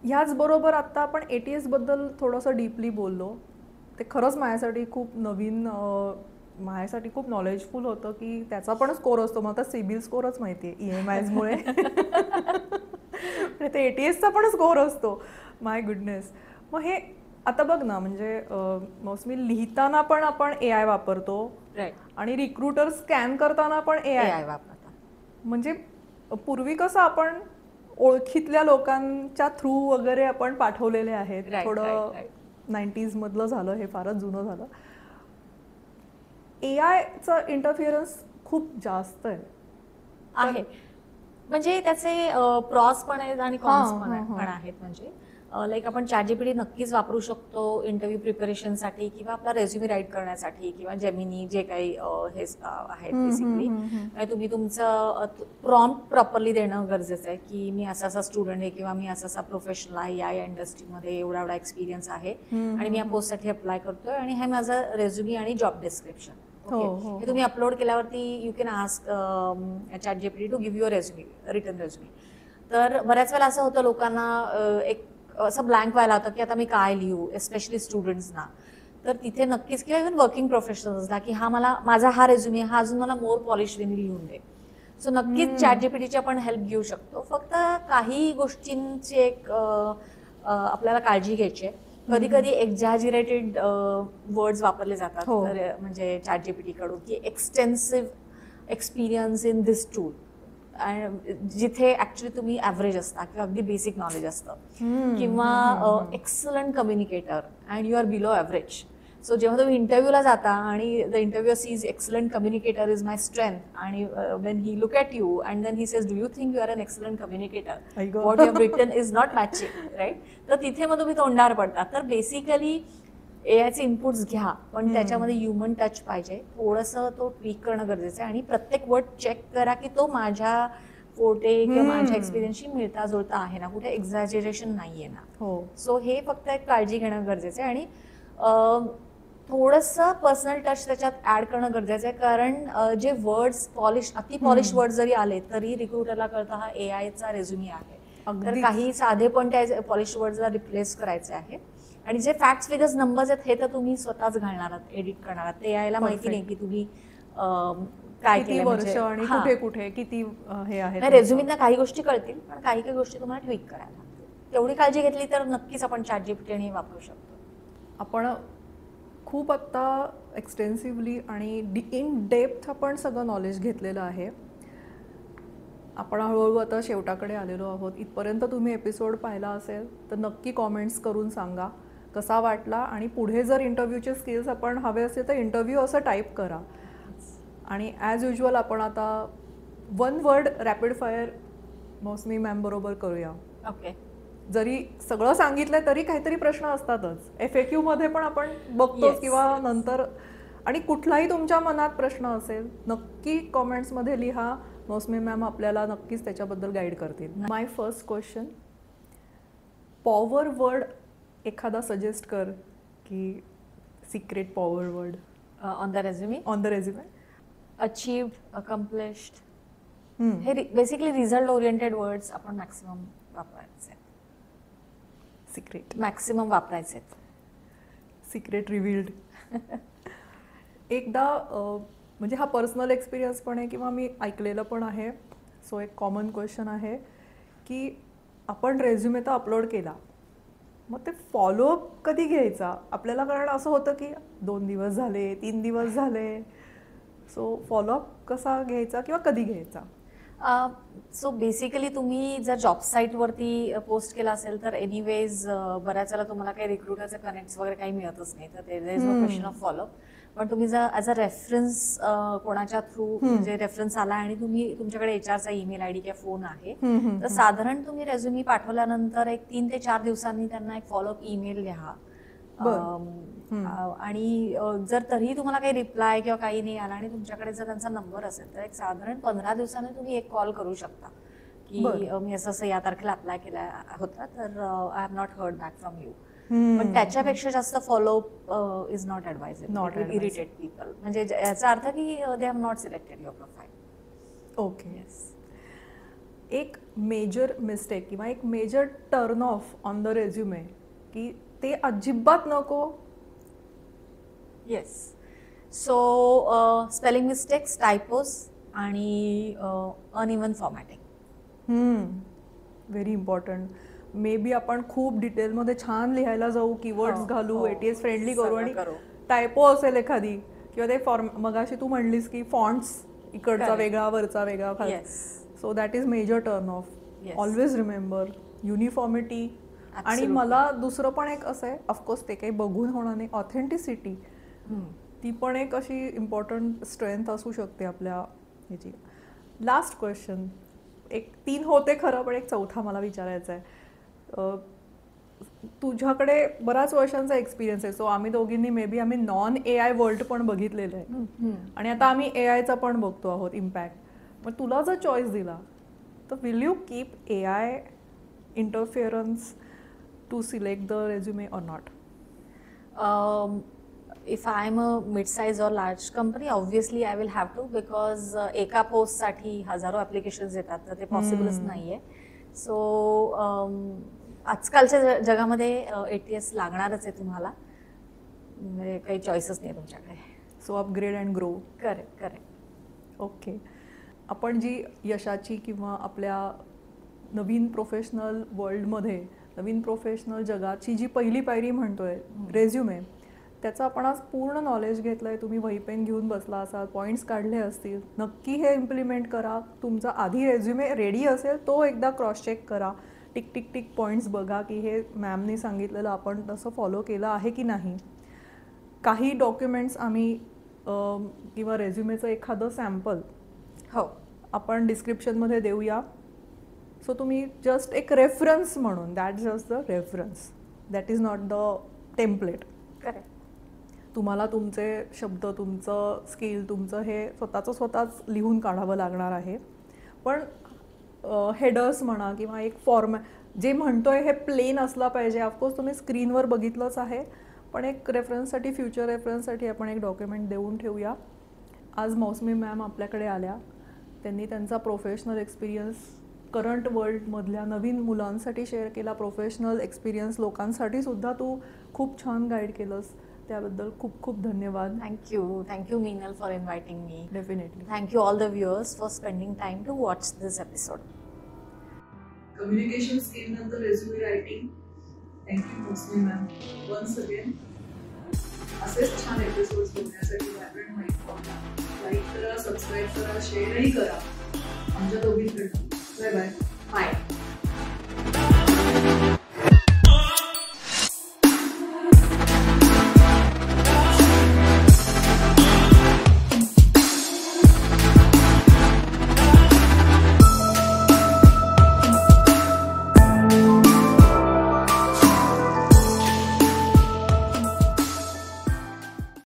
ह्याचबरोबर आत्ता आपण ATS बद्दल थोडंसं डीपली बोललो. ते खरंच माझ्यासाठी खूप नवीन, माझ्यासाठी खूप नॉलेजफुल होतं की त्याचा पण स्कोर असतो. मला तर सिबिल स्कोरच माहिती आहे EMIsमुळे. ते ATSचा पण स्कोर असतो. माय गुडनेस. मग हे आता बघ ना, म्हणजे मोस्टली लिहिताना पण आपण AI वापरतो आणि रिक्रुटर स्कॅन करताना पण AI वापरतो. म्हणजे पूर्वी कसं आपण ओळखीतल्या लोकांच्या थ्रू वगैरे आपण पाठवलेले आहेत. थोडं 90s मधलं झालं हे, फारच जुनं झालं. AIचं इंटरफिअरन्स खूप जास्त आहे. म्हणजे त्याचे प्रॉस पण आहेत आणि कॉन्स पण आहेत. म्हणजे लाईक आपण ChatGPT नक्कीच वापरू शकतो इंटरव्ह्यू प्रिपरेशनसाठी किंवा आपला रेझ्युमे राईट करण्यासाठी किंवा जेमिनी जे काही हे आहेत बेसिकली. तुम्ही तुमचं प्रॉम्प्ट प्रॉपरली देणं गरजेचं आहे की मी असा स्टुडंट आहे किंवा मी असा प्रोफेशनल आहे, या इंडस्ट्रीमध्ये एवढा एक्सपिरियन्स आहे आणि मी या पोस्टसाठी अप्लाय करतोय आणि हे माझं रेझ्युमे आणि जॉब डिस्क्रिप्शन. हे तुम्ही अपलोड केल्यावरती you can ask ChatGPT to give your resume, return resume. तर बऱ्याच वेळेला असं होतं लोकांना एक असं ब्लँक व्हायला होतं की आता मी काय लिहू, एस्पेशली स्टुडंट्सना. तर तिथे नक्कीच किंवा इव्हन वर्किंग प्रोफेशनल्सला की माझा हा रेझ्युमे हा अजून मला मोर पॉलिश वेने लिहून दे. सो नक्कीच ChatGPTची आपण हेल्प घेऊ शकतो. फक्त काही गोष्टींची एक आपल्याला काळजी घ्यायची आहे. कधी कधी एक्झॅजरेटेड वर्ड्स वापरले जातात म्हणजे ChatGPT कडून की extensive experience in this tool, जिथे ऍक्च्युली तुम्ही ऍव्हरेज असता किंवा अगदी बेसिक नॉलेज असतं किंवा excellent communicator and you are below average. So जेव्हा तुम्ही इंटरव्ह्यूला जाता आणि the interviewer sees excellent communicator is my strength आणि when he look at you and then he says do you think you are an excellent communicator, what you have written is not matching, right? तर तिथे मग तुम्ही तोंडावर पडता. तर बेसिकली AIचे इनपुट्स घ्या, पण त्याच्यामध्ये ह्युमन टच पाहिजे. थोडंसं तो ट्विक करणं गरजेचं आहे आणि प्रत्येक वर्ड चेक करा की तो माझ्या फोटे किंवा माझ्या एक्सपिरियन्सशी मिळता जुळता आहे ना, कुठे एक्झॅजरेशन नाहीये ना. सो हे फक्त एक काळजी घेणं गरजेचं आहे आणि थोडंसं पर्सनल टच त्याच्यात ऍड करणं गरजेचं आहे. कारण जे वर्ड्स अति पॉलिश वर्ड जरी आले तरी रिक्रुटरला कळतं हा AIचा रेझ्युमे आहे. तर काही साधे पण त्या पॉलिश वर्ड्सला रिप्लेस करायचे आहे. आणि जे फॅक्ट्स फिगर्स नंबर्स आहेत हे तर तुम्ही स्वतःच घालणार आहात, एडिट करणार आहात. ते यायला माहिती नाही की तुम्ही काय केलं, वर्ष आणि कुठे कुठे किती हे आहे. रेझ्युमीना काही गोष्टी कळतील, पण काही काही गोष्टी तुम्हाला ट्विक करायला लागतील. तेवढी काळजी घेतली तर नक्कीच आपण ChatGPT हे वापरू शकतो. आपण खूप आत्ता एक्सटेन्सिव्हली आणि इन डेप्थ आपण सगळं नॉलेज घेतलेलं आहे. आपण हळूहळू आता शेवटाकडे आलेलो आहोत. इथपर्यंत तुम्ही एपिसोड पाहिला असेल तर नक्की कॉमेंट्स करून सांगा कसा वाटला. आणि पुढे जर इंटरव्ह्यूचे स्किल्स आपण हवे असेल तर इंटरव्ह्यू असं टाईप करा. आणि ॲज युजल आपण आता 1 वर्ड रॅपिड फायर मौसमी मॅम बरोबर करूया. ओके. जरी सगळं सांगितलंय तरी काहीतरी प्रश्न असतातच. FAQ मध्ये पण आपण बघतो किंवा नंतर. आणि कुठलाही तुमच्या मनात प्रश्न असेल नक्की कॉमेंट्समध्ये लिहा. मौसमी मॅम आपल्याला नक्कीच त्याच्याबद्दल गाईड करतील. My first question, power word एखादा सजेस्ट कर की secret power word on the resume. Achieved, accomplished, हे बेसिकली रिझल्ट ओरिएंटेड वर्ड्स आपण मॅक्सिमम वापरायचे. सिक्रेट मॅक्सिमम वापरायचे. Secret revealed. एकदा म्हणजे हा पर्सनल एक्सपिरियन्स पण आहे किंवा मी ऐकलेलं पण आहे. सो एक कॉमन क्वेश्चन आहे की आपण रेझ्युमे तर अपलोड केला, मग ते फॉलोअप कधी घ्यायचा आपल्याला? कारण असं होतं की 2 दिवस झाले, 3 दिवस झाले. सो फॉलोअप कसा घ्यायचा किंवा कधी घ्यायचा? सो बेसिकली तुम्ही जर जॉब साईटवरती पोस्ट केला असेल तर एनिवेज बऱ्याच वेळेला तुम्हाला काही रिक्रुटरचे कनेक्ट्स वगैरे काही मिळतच नाही, तर there is no question of follow up. पण तुम्ही जर ॲज अ रेफरन्स कोणाच्या थ्रू म्हणजे रेफरन्स आला आणि तुमच्याकडे HRचा ईमेल ID किंवा फोन आहे, तर साधारण तुम्ही रेझ्युमे पाठवल्यानंतर एक 3 ते 4 दिवसांनी त्यांना एक फॉलोअप ईमेल लिहा. आणि जर तरीही तुम्हाला काही रिप्लाय किंवा काही नाही आला आणि तुमच्याकडे जर त्यांचा नंबर असेल तर एक साधारण 15 दिवसांनी तुम्ही एक कॉल करू शकता की मी असं या तारखेला अप्लाय केला होता, तर I have not heard back from you. पण त्याच्यापेक्षा जास्त follow up is not advisable. Not advisable. Irritate people. म्हणजे याचा अर्थ की they have not selected your profile. Okay. एक मेजर मिस्टेक किंवा एक major turn off on the resume की ते अजिबात नको. Yes. So spelling mistakes, typos आणि uneven formatting. Very important. May be आपण खूप डिटेलमध्ये छान लिहायला जाऊ, कीवर्ड्स घालू, ATS फ्रेंडली करू आणि टायपो असेल एखादी किंवा ते मगाशी तू म्हणलीस की फॉन्ट्स इकडचा वेगळा वरचा वेगळा. So that is major turn off. Always remember uniformity. आणि मला दुसरं पण एक असं आहे, ऑफकोर्स ते काही बघून होणार नाही, ऑथेंटिसिटी. ती पण एक अशी इम्पॉर्टंट स्ट्रेंथ असू शकते आपल्या ह्याची. Last question. एक 3 होते खरं, पण एक चौथा मला विचारायचा आहे. तुझ्याकडे बऱ्याच वर्षांचा एक्सपिरियन्स आहे. सो आम्ही दोघींनी मे बी आम्ही नॉन AI वर्ल्ड पण बघितलेलं आहे आणि आता आम्ही AIचा पण बघतो आहोत इम्पॅक्ट. मग तुला जर चॉईस दिला तर will you keep AI interference to select the resume or not? If I'm a mid-size or large company, obviously I will have to, because एका पोस्टसाठी हजारो ॲप्लिकेशन्स येतात, तर ते पॉसिबलच नाही आहे. सो आजकालच्या जगामध्ये ATS लागणारच आहे तुम्हाला. म्हणजे काही चॉईसच नाही तुमच्याकडे. So upgrade and grow. Correct correct. Okay. आपण जी यशाची किंवा आपल्या नवीन प्रोफेशनल वर्ल्डमध्ये, नवीन प्रोफेशनल जगाची जी पहिली पायरी म्हणतोय रेझ्युमे, त्याचं आपण आज पूर्ण नॉलेज घेतलं आहे. तुम्ही वही पेन घेऊन बसला असाल, पॉईंट्स काढले असतील. नक्की हे इम्प्लिमेंट करा. तुमचा आधी रेझ्युमे रेडी असेल तो एकदा क्रॉस चेक करा. टिक टिक टिक पॉईंट्स बघा की हे मॅमनी सांगितलेलं आपण तसं फॉलो केलं आहे की नाही. काही डॉक्युमेंट्स आम्ही किंवा रेझ्युमेचं एखादं सॅम्पल आपण डिस्क्रिप्शनमध्ये देऊया. सो तुम्ही जस्ट एक रेफरन्स म्हणून, that just the reference, that is not the template. Correct. तुम्हाला तुमचे शब्द, तुमचं स्किल, तुमचं हे स्वतःच लिहून काढावं लागणार आहे. पण हेडर्स म्हणा किंवा एक जे म्हणतोय हे प्लेन असला पाहिजे. ऑफकोर्स तुम्ही स्क्रीनवर बघितलंच आहे, पण एक रेफरन्ससाठी, फ्युचर रेफरन्ससाठी आपण एक डॉक्युमेंट देऊन ठेवूया. आज मौसमी मॅम आपल्याकडे आल्या. त्यांनी त्यांचा प्रोफेशनल एक्सपिरियन्स करंट वर्ल्डमधल्या नवीन मुलांसाठी शेअर केला. प्रोफेशनल एक्सपिरियन्स लोकांसाठी सुद्धा तू खूप छान गाईड केलंस. त्याबद्दल खूप खूप धन्यवाद. थँक्यू मीनल for inviting me. Definitely. Thank you all the viewers for spending time to watch this episode. Communication skill नंतर resume writing. Thank you Mousami ma'am once again. असेच छान एपिसोड्स बघण्यासाठी व्हायब्रंट माइंड लाईक करा, सबस्क्राईब करा, शेअरही करा आमच्या दोघींकडनं. Bye bye. बाय.